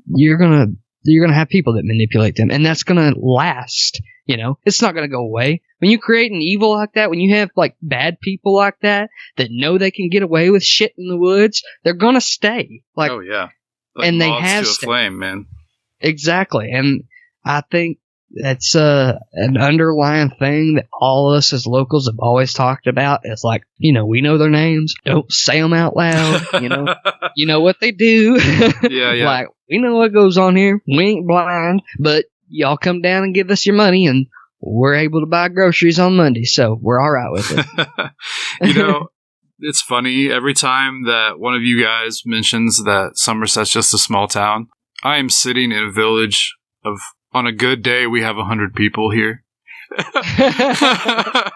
you're going to have people that manipulate them, and that's going to last. It's not going to go away. When you create an evil like that, when you have like bad people like that know they can get away with shit in the woods, they're going to stay. Like, oh yeah, like and they moths have to a stayed. flame, man. Exactly, and I think that's an underlying thing that all of us as locals have always talked about. It's like, we know their names. Don't say them out loud. You know what they do. Yeah. Like, we know what goes on here. We ain't blind, but y'all come down and give us your money, and we're able to buy groceries on Monday, so we're all right with it. It's funny. Every time that one of you guys mentions that Somerset's just a small town, I am sitting in a village of, on a good day, we have 100 people here. I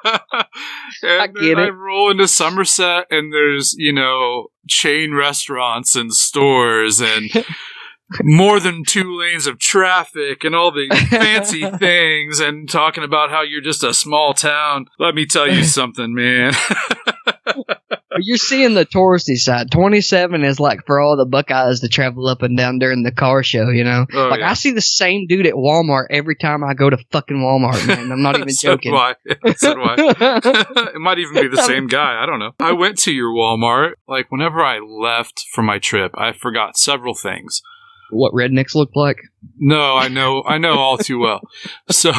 get it. I roll into Somerset and there's, chain restaurants and stores and more than 2 lanes of traffic and all the fancy things, and talking about how you're just a small town. Let me tell you something, man. You're seeing the touristy side. 27 is like for all the Buckeyes to travel up and down during the car show, Oh, yeah. I see the same dude at Walmart every time I go to fucking Walmart, man. I'm not even joking. So do I. It might even be the same guy. I don't know. I went to your Walmart. Like, whenever I left for my trip, I forgot several things. What rednecks look like? No, I know all too well. So,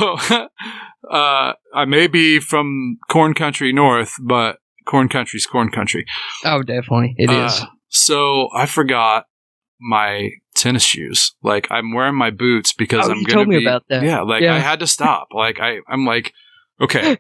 I may be from corn country north, but corn country's corn country. Oh, definitely. It is. So I forgot my tennis shoes. Like, I'm wearing my boots because I'm going to be... You told me about that. Yeah, I had to stop. Like, I'm like, okay,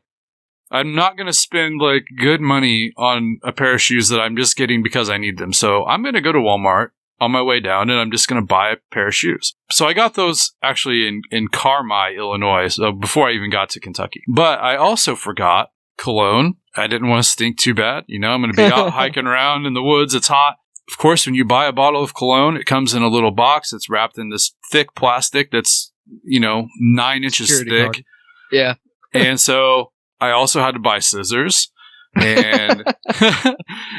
I'm not going to spend, like, good money on a pair of shoes that I'm just getting because I need them. So I'm going to go to Walmart on my way down, and I'm just going to buy a pair of shoes. So I got those actually in Carmi, Illinois, so before I even got to Kentucky. But I also forgot cologne. I didn't want to stink too bad. I'm going to be out hiking around in the woods. It's hot. Of course, when you buy a bottle of cologne, it comes in a little box. It's wrapped in this thick plastic that's, 9 inches Security thick. guard. Yeah. And so I also had to buy scissors. And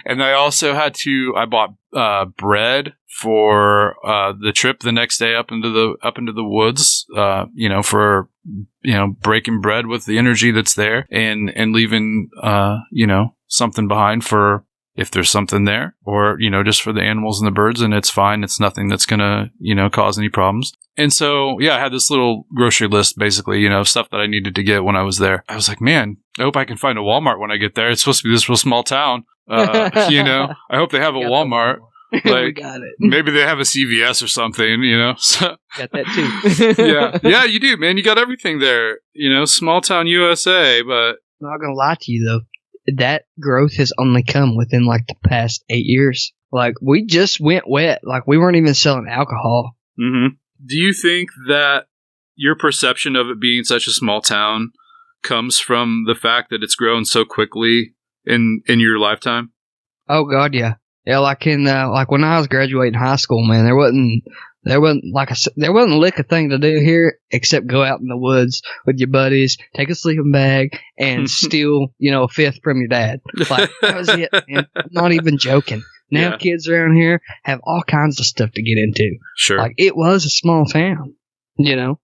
and I bought bread for the trip the next day up into the woods, for breaking bread with the energy that's there, and leaving something behind for if there's something there, or just for the animals and the birds, and it's fine. It's nothing that's gonna cause any problems. And so, I had this little grocery list, basically, stuff that I needed to get when I was there. I was like, man, I hope I can find a Walmart when I get there. It's supposed to be this real small town. I hope they have a Walmart. We got it. Maybe they have a CVS or something, So, got that too. Yeah, you do, man. You got everything there, small town USA, but... I'm not going to lie to you, though. That growth has only come within, like, the past 8 years. Like, we just went wet. Like, we weren't even selling alcohol. Mm-hmm. Do you think that your perception of it being such a small town comes from the fact that it's grown so quickly in your lifetime? Oh God, yeah. Yeah, like when I was graduating high school, man, there wasn't a lick of thing to do here except go out in the woods with your buddies, take a sleeping bag, and steal, a fifth from your dad. Like, that was it, man. I'm not even joking. Now kids around here have all kinds of stuff to get into. Sure. Like, it was a small town, Yeah.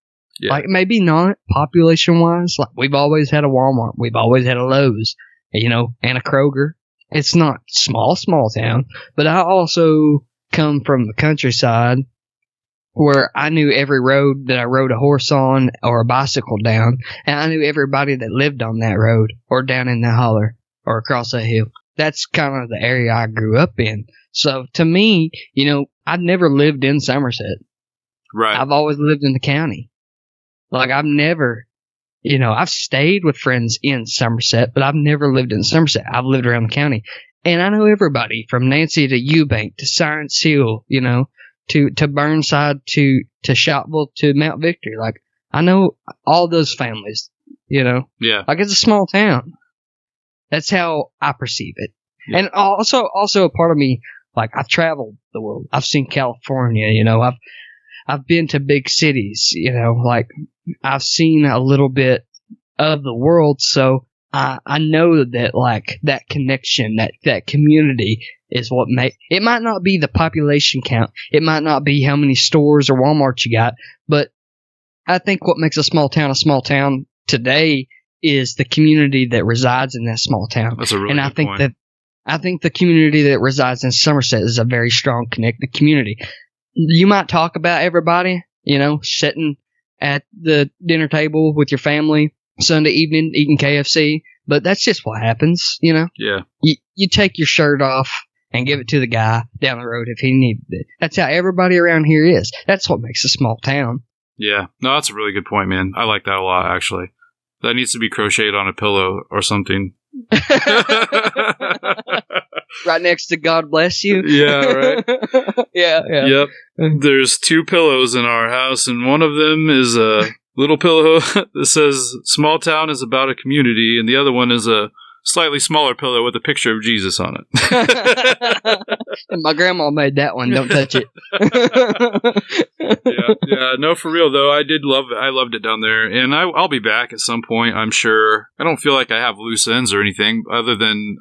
Like, maybe not population-wise. Like, we've always had a Walmart. We've always had a Lowe's, and a Kroger. It's not small town. But I also come from the countryside where I knew every road that I rode a horse on or a bicycle down, and I knew everybody that lived on that road or down in the holler or across that hill. That's kind of the area I grew up in. So to me, I've never lived in Somerset. Right. I've always lived in the county. Like, I've never, I've stayed with friends in Somerset, but I've never lived in Somerset. I've lived around the county. And I know everybody from Nancy to Eubank to Science Hill, to Burnside to Shopville to Mount Victory. Like, I know all those families, you know? Yeah. Like, it's a small town. That's how I perceive it. Yeah. And also a part of me, like, I've traveled the world. I've seen California, you know, I've been to big cities, you know, like, I've seen a little bit of the world, so I know that, like, that connection, that community is what it might not be the population count, it might not be how many stores or Walmarts you got, but I think what makes a small town today is the community that resides in that small town. That's a really good point. I think the community that resides in Somerset is a very strong connected community. You might talk about everybody, you know, sitting at the dinner table with your family Sunday evening eating KFC, but that's just what happens, you know? Yeah. You take your shirt off and give it to the guy down the road if he needed it. That's how everybody around here is. That's what makes a small town. Yeah. No, that's a really good point, man. I like that a lot, actually. That needs to be crocheted on a pillow or something. Right next to God bless you. Yeah, right. Yeah. Yep. There's 2 pillows in our house, and one of them is a little pillow that says small town is about a community, and the other one is a slightly smaller pillow with a picture of Jesus on it. And my grandma made that one. Don't touch it. Yeah. No, for real though, I did love it. I loved it down there, and I'll be back at some point, I'm sure. I don't feel like I have loose ends or anything, other than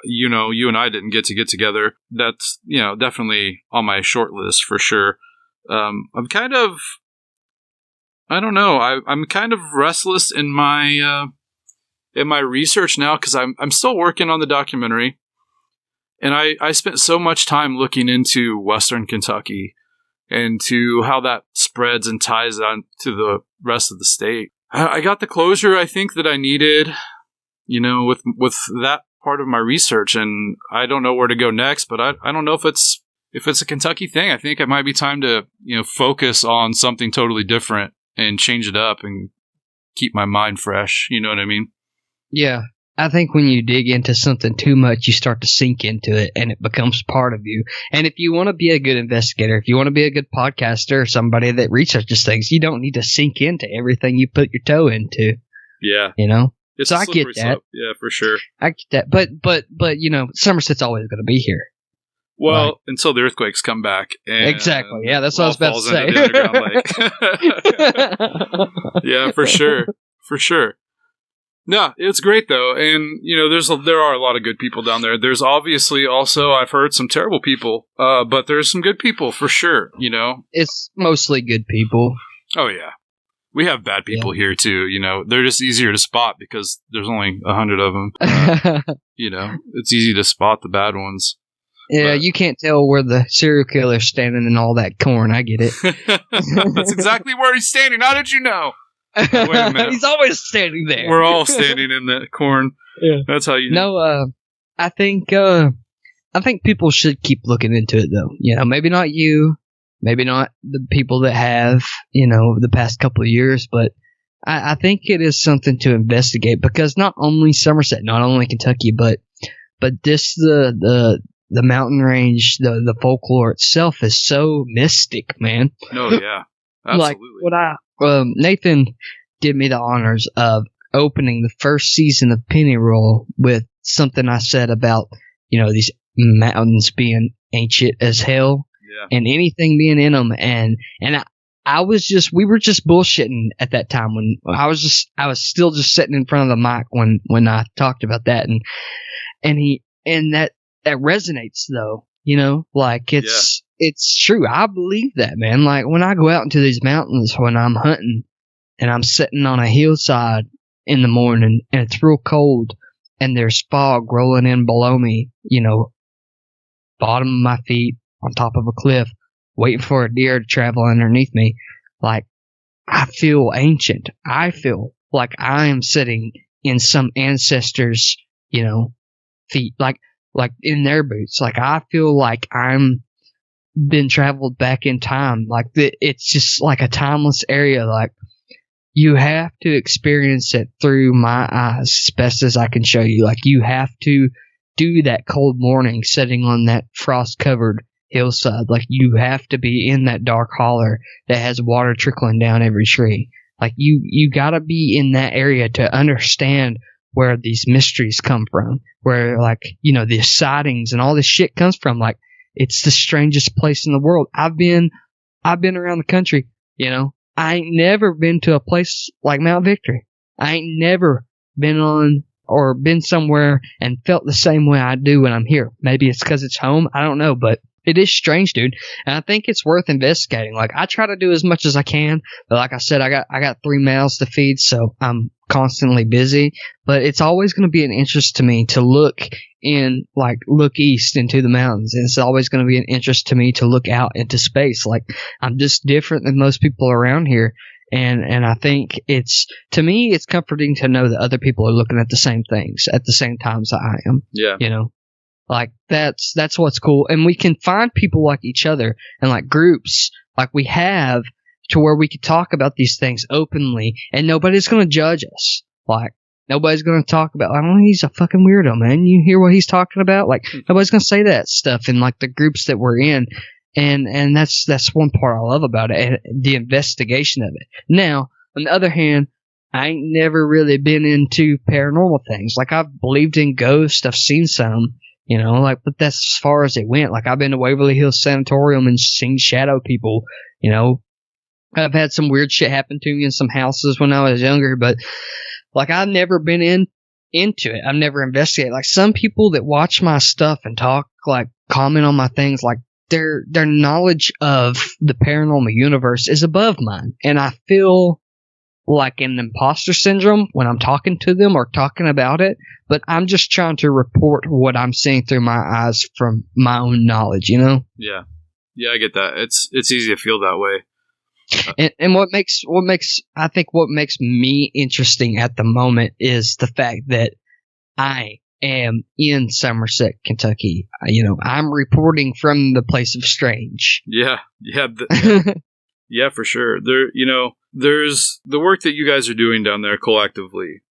you know, you and I didn't get together. That's, you know, definitely on my short list for sure. I'm kind of, I don't know. I'm kind of restless in my research now, because I'm still working on the documentary, and I spent so much time looking into Western Kentucky and to how that spreads and ties on to the rest of the state. I got the closure I think that I needed, you know, with that part of my research, and I don't know where to go next, but I don't know if it's a Kentucky thing. I think it might be time to, you know, focus on something totally different and change it up and keep my mind fresh. You know what I mean? Yeah. I think when you dig into something too much, you start to sink into it and it becomes part of you. And if you want to be a good investigator, if you want to be a good podcaster or somebody that researches things, you don't need to sink into everything you put your toe into. Yeah. You know? It's so I get that. Slope. Yeah, for sure. I get that. But you know, Somerset's always going to be here. Well, like, until the earthquakes come back. And exactly. Yeah, that's what I was about to say. Yeah, for sure. For sure. No, it's great though, and you know, there are a lot of good people down there. There's obviously also, I've heard, some terrible people, but there's some good people for sure. You know, it's mostly good people. Oh yeah, we have bad people here too. You know, they're just easier to spot because there's only 100 of them. You know, it's easy to spot the bad ones. Yeah, but you can't tell where the serial killer's standing in all that corn. I get it. That's exactly where he's standing. How did you know? Wait a minute. He's always standing there. We're all standing in that corn. Yeah. That's how you know. No, I think people should keep looking into it though. You know, maybe not you, maybe not the people that have, you know, the past couple of years, but I think it is something to investigate, because not only Somerset, not only Kentucky, but this the mountain range, the folklore itself is so mystic, man. Oh yeah. Absolutely. Like Nathan did me the honors of opening the first season of Pennyroll with something I said about, you know, these mountains being ancient as hell, and anything being in them, and we were just bullshitting at that time when I was still just sitting in front of the mic when I talked about that, and that resonates though, you know, like it's true. I believe that, man. Like when I go out into these mountains when I'm hunting and I'm sitting on a hillside in the morning and it's real cold and there's fog rolling in below me, you know, bottom of my feet on top of a cliff, waiting for a deer to travel underneath me. Like I feel ancient. I feel like I am sitting in some ancestors, you know, feet, like in their boots. Like I feel like I'm been traveled back in time. Like it's just like a timeless area. Like you have to experience it through my eyes as best as I can show you. Like you have to do that cold morning sitting on that frost covered hillside. Like you have to be in that dark holler that has water trickling down every tree. Like you gotta be in that area to understand where these mysteries come from, where like, the sightings and all this shit comes from. Like, it's the strangest place in the world. I've been around the country, I ain't never been to a place like Mount Victory. I ain't never been on or been somewhere and felt the same way I do when I'm here. Maybe it's because it's home. I don't know, but it is strange, dude. And I think it's worth investigating. Like, I try to do as much as I can, but like I said, I got 3 mouths to feed, so I'm constantly busy. But it's always going to be an interest to me to look east into the mountains. And it's always going to be an interest to me to look out into space. Like, I'm just different than most people around here. And I think to me, it's comforting to know that other people are looking at the same things at the same time as I am. Yeah. Like, that's what's cool. And we can find people like each other and like groups like we have to where we can talk about these things openly and nobody's going to judge us. Like, nobody's going to talk about, he's a fucking weirdo, man. You hear what he's talking about? Like, nobody's going to say that stuff in like the groups that we're in. And that's one part I love about it, and the investigation of it. Now, on the other hand, I ain't never really been into paranormal things. Like, I've believed in ghosts. I've seen some. But that's as far as it went. Like, I've been to Waverly Hills Sanatorium and seen shadow people, I've had some weird shit happen to me in some houses when I was younger, but, like, I've never been into it. I've never investigated. Like, some people that watch my stuff and talk, like, comment on my things, like, their knowledge of the paranormal universe is above mine. And I feel like an imposter syndrome when I'm talking to them or talking about it, but I'm just trying to report what I'm seeing through my eyes from my own knowledge, Yeah. Yeah, I get that. It's easy to feel that way. And what makes me interesting at the moment is the fact that I am in Somerset, Kentucky. I'm reporting from the place of strange. Yeah. Yeah, for sure. There's the work that you guys are doing down there collectively.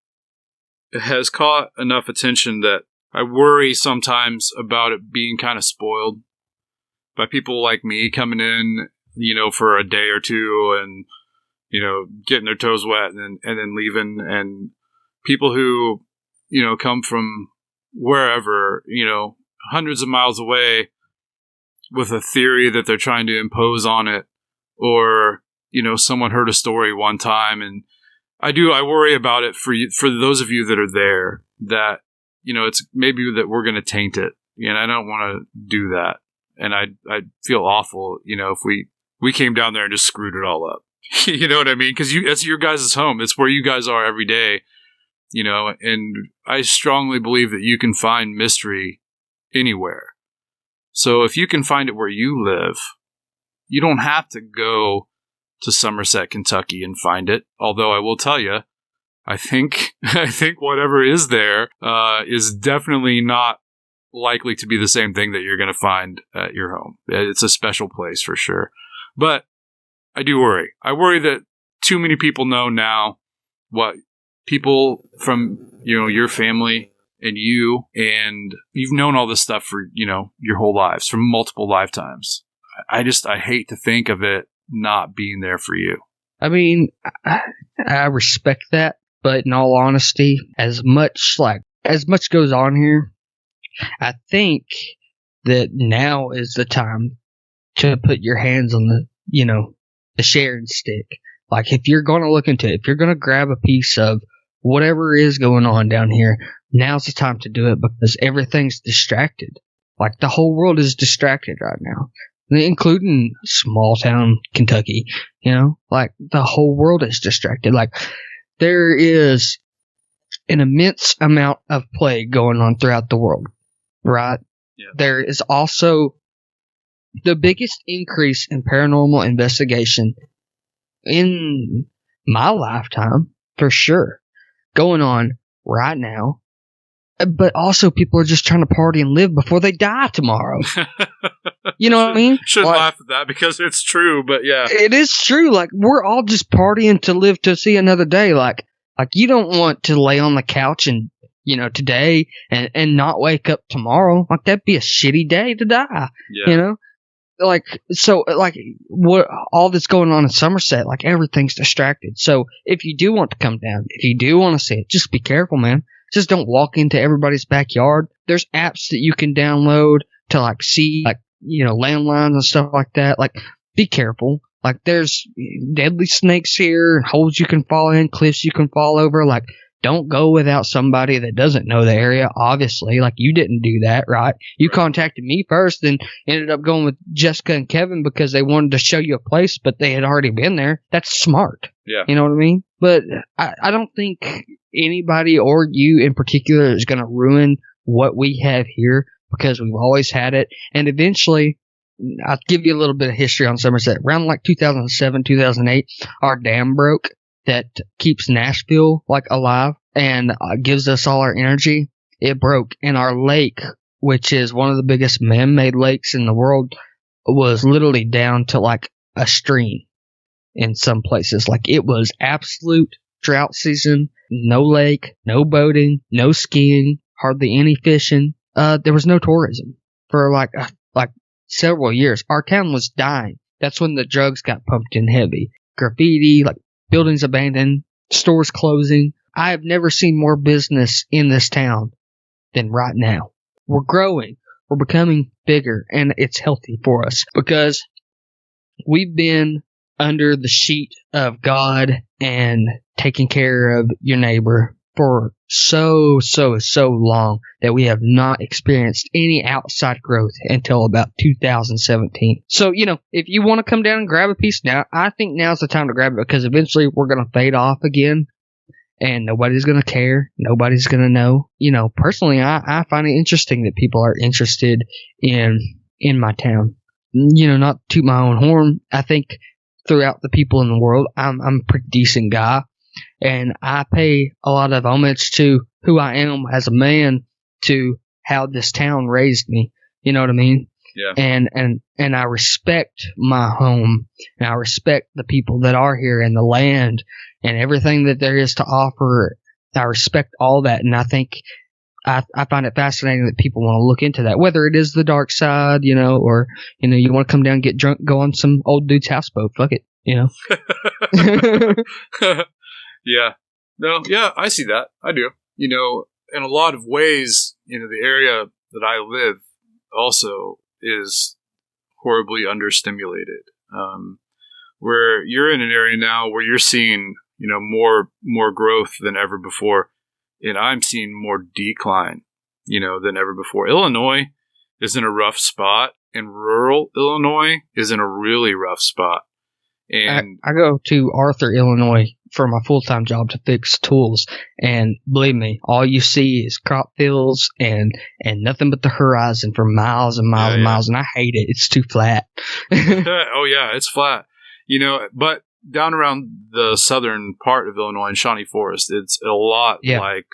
It has caught enough attention that I worry sometimes about it being kind of spoiled by people like me coming in, for a day or two and, getting their toes wet and then leaving, and people who, come from wherever, hundreds of miles away with a theory that they're trying to impose on it, or, someone heard a story one time, and I worry about it for those of you that are there, that, it's maybe that we're going to taint it, and I don't want to do that. And I feel awful, if we came down there and just screwed it all up. You know what I mean? Because it's your guys' home. It's where you guys are every day, and I strongly believe that you can find mystery anywhere. So if you can find it where you live, you don't have to go to Somerset, Kentucky and find it. Although I will tell you, I think whatever is there is definitely not likely to be the same thing that you're going to find at your home. It's a special place for sure. But I do worry. I worry that too many people know now what people from, your family and you've known all this stuff for, your whole lives, from multiple lifetimes. I hate to think of it not being there for you. I mean, I respect that, but in all honesty, as much goes on here, I think that now is the time to put your hands on the sharing stick. Like, if you're going to look into it, if you're going to grab a piece of whatever is going on down here, now's the time to do it, because everything's distracted. Like, the whole world is distracted right now, including small town Kentucky. Like, the whole world is distracted. Like, there is an immense amount of plague going on throughout the world, right? Yeah. There is also the biggest increase in paranormal investigation in my lifetime, for sure, going on right now. But also, people are just trying to party and live before they die tomorrow. You know what I mean? Shouldn't laugh at that because it's true, but yeah. It is true. Like, we're all just partying to live to see another day. Like you don't want to lay on the couch and, today and not wake up tomorrow. Like, that'd be a shitty day to die, what all that's going on in Somerset, like everything's distracted. So if you do want to come down, if you do want to see it, just be careful, man. Just don't walk into everybody's backyard. There's apps that you can download to like see like, landlines and stuff like that. Like, be careful. Like, there's deadly snakes here, holes you can fall in, cliffs you can fall over. Like, don't go without somebody that doesn't know the area, obviously. Like, you didn't do that, right? You contacted me first and ended up going with Jessica and Kevin because they wanted to show you a place, but they had already been there. That's smart. Yeah. You know what I mean? But I don't think anybody or you in particular is going to ruin what we have here because we've always had it. And eventually, I'll give you a little bit of history on Somerset. Around like 2007, 2008, our dam broke that keeps Nashville like alive and gives us all our energy. It broke, and our lake, which is one of the biggest man-made lakes in the world, was literally down to like a stream in some places. Like, it was absolute drought season. No lake, no boating, no skiing, hardly any fishing. There was no tourism for like several years. Our town was dying. That's when the drugs got pumped in heavy. Graffiti, like buildings abandoned, stores closing. I have never seen more business in this town than right now. We're growing. We're becoming bigger, and it's healthy for us because we've been under the sheet of God and taking care of your neighbor for so long that we have not experienced any outside growth until about 2017. So, if you want to come down and grab a piece now, I think now's the time to grab it because eventually we're going to fade off again and nobody's going to care. Nobody's going to know. Personally, I find it interesting that people are interested in my town. Not to toot my own horn. I think throughout the people in the world, I'm a pretty decent guy. And I pay a lot of homage to who I am as a man to how this town raised me. You know what I mean? Yeah. And I respect my home, and I respect the people that are here and the land and everything that there is to offer. I respect all that, and I think I find it fascinating that people want to look into that, whether it is the dark side, or you want to come down and get drunk, go on some old dude's houseboat. Fuck it, Yeah. No, yeah, I see that. I do. In a lot of ways, the area that I live also is horribly understimulated. Where you're in an area now where you're seeing, more growth than ever before, and I'm seeing more decline, than ever before. Illinois is in a rough spot, and rural Illinois is in a really rough spot. And I go to Arthur, Illinois for my full-time job to fix tools, and believe me, all you see is crop fields and nothing but the horizon for miles and miles and miles, and I hate it. It's too flat. Oh yeah, it's flat. But down around the southern part of Illinois in Shawnee Forest, it's a lot like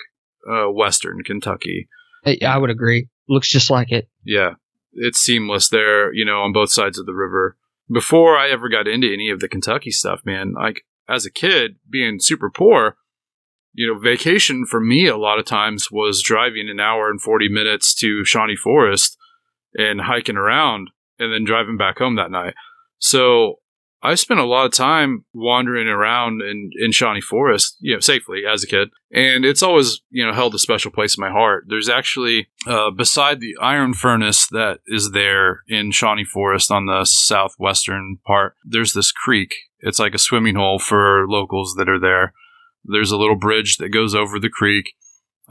western Kentucky. I would agree. Looks just like it. Yeah, it's seamless there, on both sides of the river. Before I ever got into any of the Kentucky stuff, man, like as a kid, being super poor, vacation for me a lot of times was driving an hour and 40 minutes to Shawnee Forest and hiking around and then driving back home that night. So I spent a lot of time wandering around in Shawnee Forest, safely as a kid. And it's always, held a special place in my heart. There's actually, beside the iron furnace that is there in Shawnee Forest on the southwestern part, there's this creek. It's like a swimming hole for locals that are there. There's a little bridge that goes over the creek.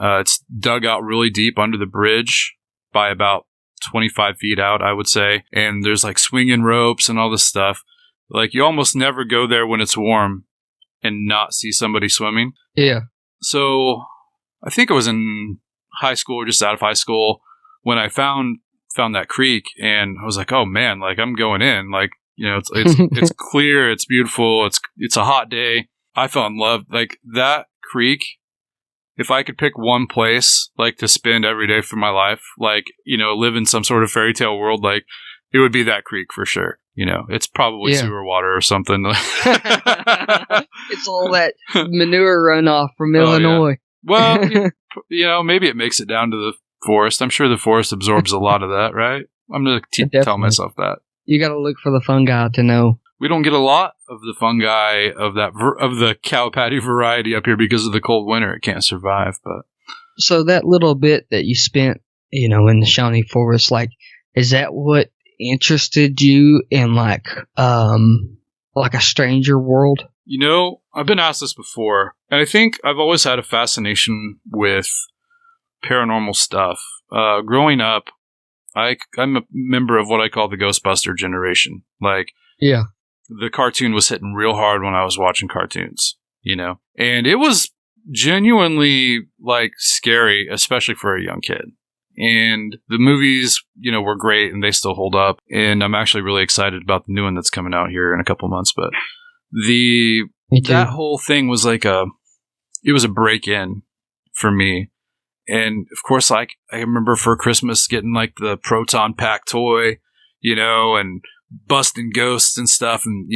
It's dug out really deep under the bridge by about 25 feet out, I would say. And there's like swinging ropes and all this stuff. Like, you almost never go there when it's warm and not see somebody swimming. Yeah. So I think I was in high school or just out of high school when I found that creek, and I was like, oh man, like I'm going in. Like, it's clear, it's beautiful, it's a hot day. I fell in love. Like, that creek, if I could pick one place like to spend every day for my life, like, live in some sort of fairy tale world, like, it would be that creek for sure. It's probably sewer water or something. It's all that manure runoff from Illinois. Yeah. Well, maybe it makes it down to the forest. I'm sure the forest absorbs a lot of that, right? I'm going to tell myself that. You got to look for the fungi to know. We don't get a lot of the fungi of the cow patty variety up here because of the cold winter. It can't survive. But so that little bit that you spent, in the Shawnee Forest, like, is that what interested you in like a stranger world? I've been asked this before, and I think I've always had a fascination with paranormal stuff. Growing up, I'm a member of what I call the Ghostbuster generation. Like, yeah, the cartoon was hitting real hard when I was watching cartoons, and it was genuinely like scary, especially for a young kid. And the movies, were great, and they still hold up. And I'm actually really excited about the new one that's coming out here in a couple months. But that whole thing was like it was a break-in for me. And of course, like, I remember for Christmas getting like the proton pack toy, and busting ghosts and stuff, and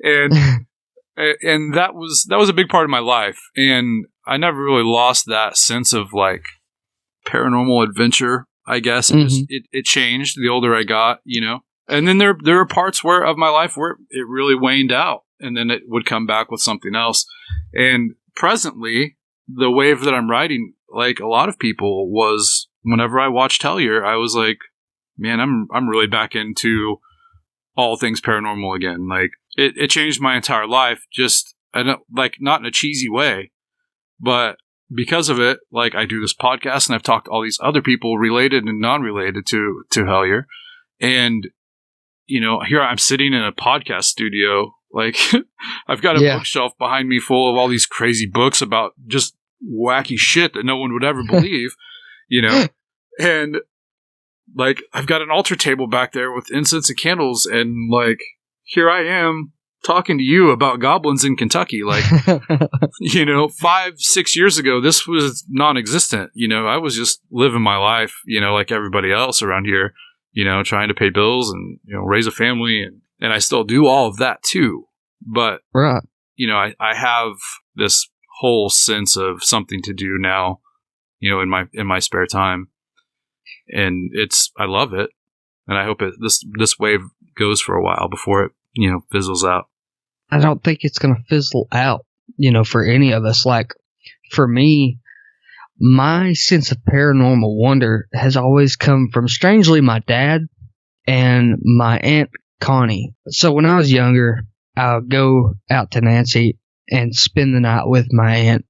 and that was a big part of my life. And I never really lost that sense of like paranormal adventure, I guess. It changed the older I got, And then there are parts of my life where it really waned out, and then it would come back with something else. And presently, the wave that I'm riding, like a lot of people, was whenever I watched Hellier, I was like, man, I'm really back into all things paranormal again. Like, it changed my entire life. Just, I don't, like, not in a cheesy way, but because of it, like, I do this podcast, and I've talked to all these other people related and non-related to Hellier. And, here I'm sitting in a podcast studio. Like, I've got a bookshelf behind me full of all these crazy books about just wacky shit that no one would ever believe, and like, I've got an altar table back there with incense and candles, and like, here I am talking to you about goblins in Kentucky. Like, 5-6 years ago, this was non-existent. I was just living my life, like everybody else around here, trying to pay bills and, raise a family. And I still do all of that too. But, right. I have this whole sense of something to do now, in my spare time. And I love it. And I hope this wave goes for a while before it, fizzles out. I don't think it's going to fizzle out, for any of us. Like, for me, my sense of paranormal wonder has always come from, strangely, my dad and my Aunt Connie. So when I was younger, I would go out to Nancy and spend the night with my aunt.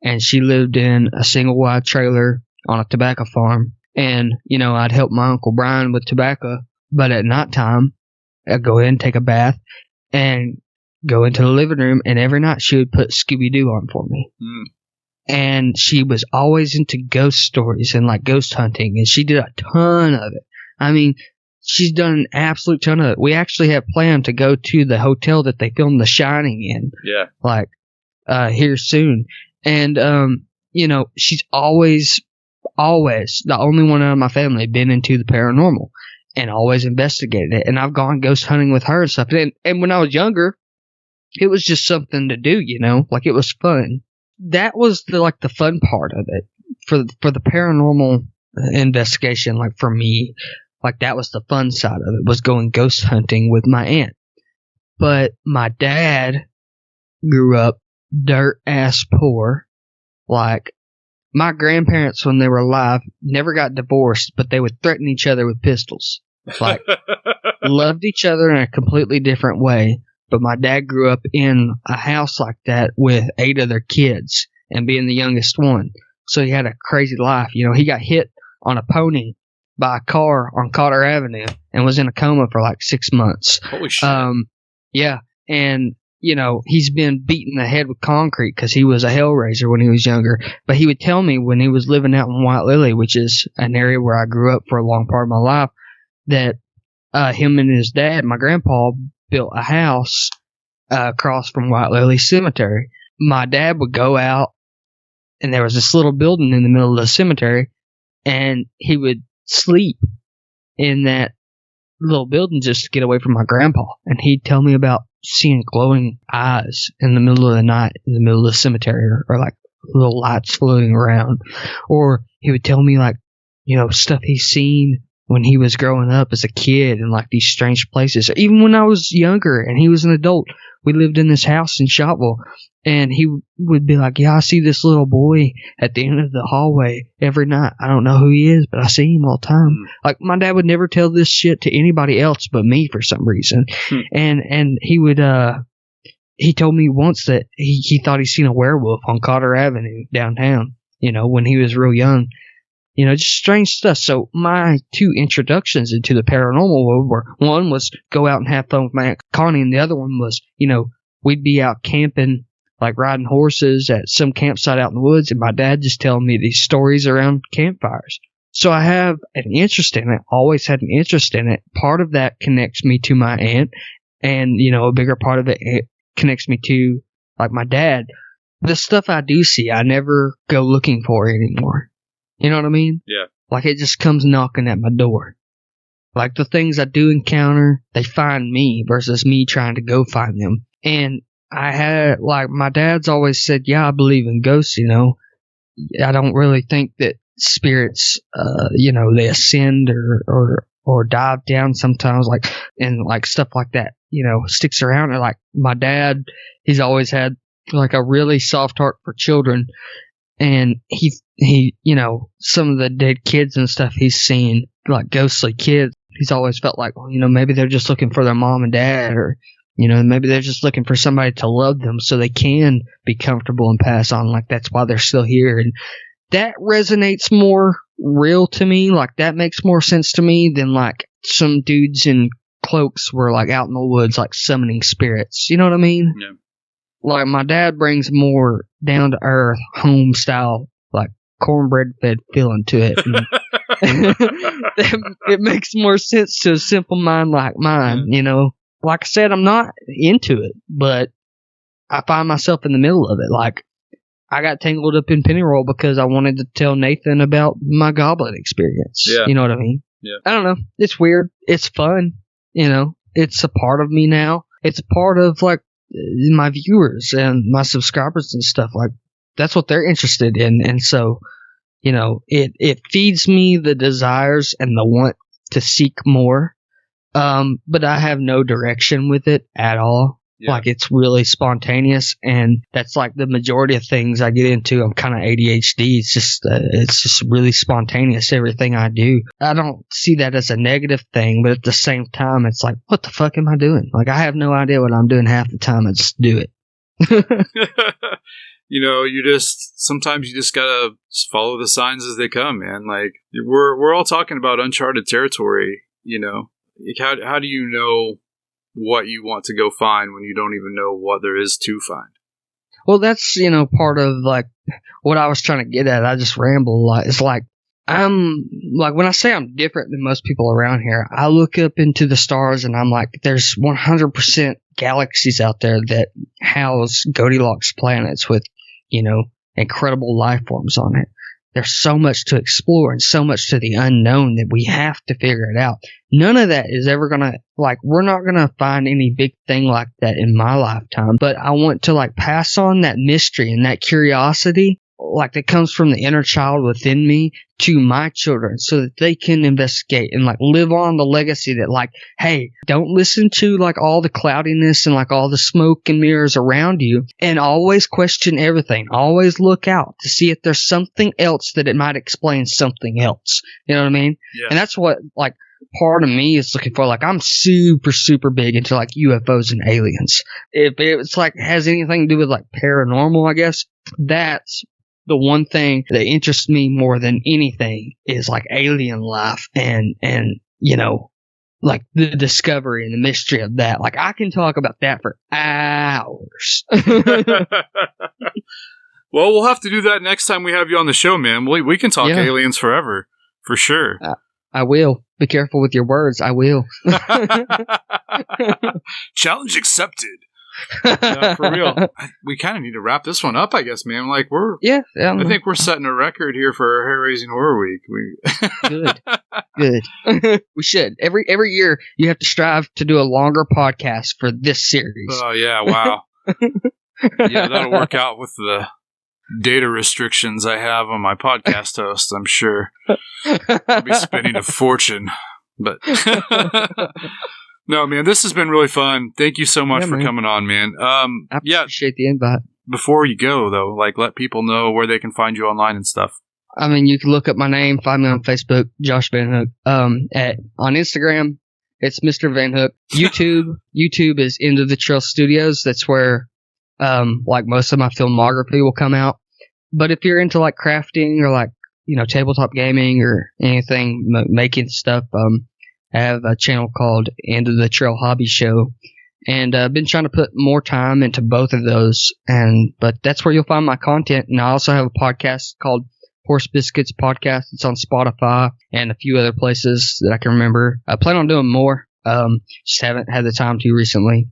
And she lived in a single wide trailer on a tobacco farm. And, I'd help my Uncle Brian with tobacco. But at nighttime, I'd go in and take a bath and go into the living room. And every night she would put Scooby-Doo on for me. Mm. And she was always into ghost stories and like ghost hunting. And she did a ton of it. I mean, she's done an absolute ton of it. We actually have planned to go to the hotel that they filmed The Shining in. Yeah. Like, here soon. And, she's always, the only one out of my family been into the paranormal and always investigated it. And I've gone ghost hunting with her and stuff. And when I was younger, it was just something to do, like, it was fun. That was the fun part of it for the paranormal investigation. Like, for me, like, that was the fun side of it, was going ghost hunting with my aunt. But my dad grew up dirt ass poor. Like, my grandparents, when they were alive, never got divorced, but they would threaten each other with pistols. Like, loved each other in a completely different way. But my dad grew up in a house like that with 8 other kids and being the youngest one. So he had a crazy life. He got hit on a pony by a car on Cotter Avenue and was in a coma for like 6 months. Holy shit. Yeah. And, he's been beaten in the head with concrete because he was a hellraiser when he was younger. But he would tell me when he was living out in White Lily, which is an area where I grew up for a long part of my life, that him and his dad, my grandpa, built a house across from White Lily Cemetery. My dad would go out, and there was this little building in the middle of the cemetery, and he would sleep in that little building just to get away from my grandpa. And he'd tell me about seeing glowing eyes in the middle of the night in the middle of the cemetery, or like little lights floating around. Or he would tell me, like, stuff he's seen when he was growing up as a kid in like these strange places. Even when I was younger and he was an adult, we lived in this house in Shopville, and he would be like, yeah, I see this little boy at the end of the hallway every night. I don't know who he is, but I see him all the time. Like, my dad would never tell this shit to anybody else but me for some reason. And he would, he told me once that he thought he'd seen a werewolf on Cotter Avenue downtown, you know, when he was real young. You know, just strange stuff. So my two introductions into the paranormal world were, one was go out and have fun with my Aunt Connie, and the other one was, you know, we'd be out camping, like riding horses at some campsite out in the woods, and my dad just telling me these stories around campfires. So I have an interest in it, always had an interest in it. Part of that connects me to my aunt, and, you know, a bigger part of it connects me to, like, my dad. The stuff I do see, I never go looking for anymore. You know what I mean? Yeah. Like, it just comes knocking at my door. Like, the things I do encounter, they find me versus me trying to go find them. And I had, like, my dad's always said, yeah, I believe in ghosts, you know. I don't really think that spirits, you know, they ascend or dive down sometimes, like, and, like, stuff like that, you know, sticks around. And, like, my dad, he's always had, like, a really soft heart for children. And he, you know, some of the dead kids and stuff he's seen, like ghostly kids, he's always felt like, well, you know, maybe they're just looking for their mom and dad, or, you know, maybe they're just looking for somebody to love them so they can be comfortable and pass on. Like, that's why they're still here. And that resonates more real to me. Like, that makes more sense to me than, like, some dudes in cloaks were, like, out in the woods, like, summoning spirits. You know what I mean? Yeah. Like, my dad brings more down-to-earth, home-style, like, cornbread-fed feeling to it. And it makes more sense to a simple mind like mine, you know? Like I said, I'm not into it, but I find myself in the middle of it. Like, I got tangled up in Pennyroll because I wanted to tell Nathan about my Goblin experience. Yeah. You know what I mean? Yeah. I don't know. It's weird. It's fun. You know? It's a part of me now. It's a part of, like, my viewers and my subscribers and stuff. Like, that's what they're interested in. And so, you know, it feeds me the desires and the want to seek more. But I have no direction with it at all. Yeah. Like, it's really spontaneous, and that's like the majority of things I get into. I'm kind of ADHD. It's just really spontaneous, everything I do. I don't see that as a negative thing, but at the same time, it's like, what the fuck am I doing? Like, I have no idea what I'm doing half the time. I just do it. You know, sometimes you just gotta follow the signs as they come, man. Like, we're all talking about uncharted territory, you know. How do you know what you want to go find when you don't even know what there is to find? Well, that's, you know, part of, like, what I was trying to get at. I just ramble a lot. It's like, I'm, like, when I say I'm different than most people around here, I look up into the stars and I'm like, there's 100% galaxies out there that house Goldilocks planets with, you know, incredible life forms on it. There's so much to explore and so much to the unknown that we have to figure it out. None of that is ever gonna, like, we're not gonna find any big thing like that in my lifetime. But I want to, like, pass on that mystery and that curiosity, like, that comes from the inner child within me to my children so that they can investigate and, like, live on the legacy that, like, hey, don't listen to, like, all the cloudiness and, like, all the smoke and mirrors around you, and always question everything. Always look out to see if there's something else that it might explain something else. You know what I mean? Yeah. And that's what, like, part of me is looking for. Like, I'm super, super big into, like, UFOs and aliens. If it's, like, has anything to do with, like, paranormal, I guess, that's the one thing that interests me more than anything is, like, alien life and you know, like, the discovery and the mystery of that. Like, I can talk about that for hours. Well, we'll have to do that next time we have you on the show, man. We can talk aliens forever, for sure. I will. Be careful with your words. I will. Challenge accepted. Yeah, for real. We kind of need to wrap this one up, I guess, man. Like, I think we're setting a record here for Hair Raising Horror Week. Good. We should. Every year you have to strive to do a longer podcast for this series. Oh yeah, wow. Yeah, that'll work out with the data restrictions I have on my podcast host, I'm sure. I'll be spending a fortune. But no, man, this has been really fun. Thank you so much for coming on, man. I appreciate the invite. Before you go, though, like, let people know where they can find you online and stuff. I mean, you can look up my name, find me on Facebook, Josh VanHook. On Instagram, it's Mr. VanHook. YouTube is Into the Trail Studios. That's where, like, most of my filmography will come out. But if you're into, like, crafting or, like, you know, tabletop gaming or anything, making stuff, I have a channel called Into the Trail Hobby Show. And I've been trying to put more time into both of those. But that's where you'll find my content. And I also have a podcast called Horse Biscuits Podcast. It's on Spotify and a few other places that I can remember. I plan on doing more. Just haven't had the time to recently.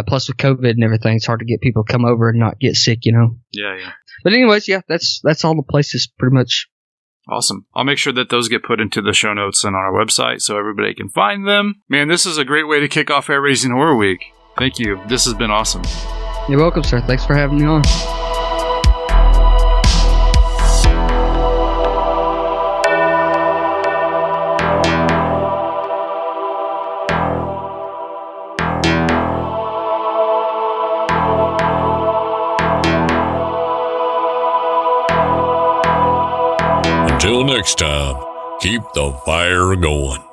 Plus with COVID and everything, it's hard to get people to come over and not get sick, you know? Yeah. But anyways, yeah, that's all the places pretty much. Awesome. I'll make sure that those get put into the show notes and on our website so everybody can find them. Man, this is a great way to kick off Hair Raising Horror Week. Thank you. This has been awesome. You're welcome, sir. Thanks for having me on. Until next time, keep the fire going.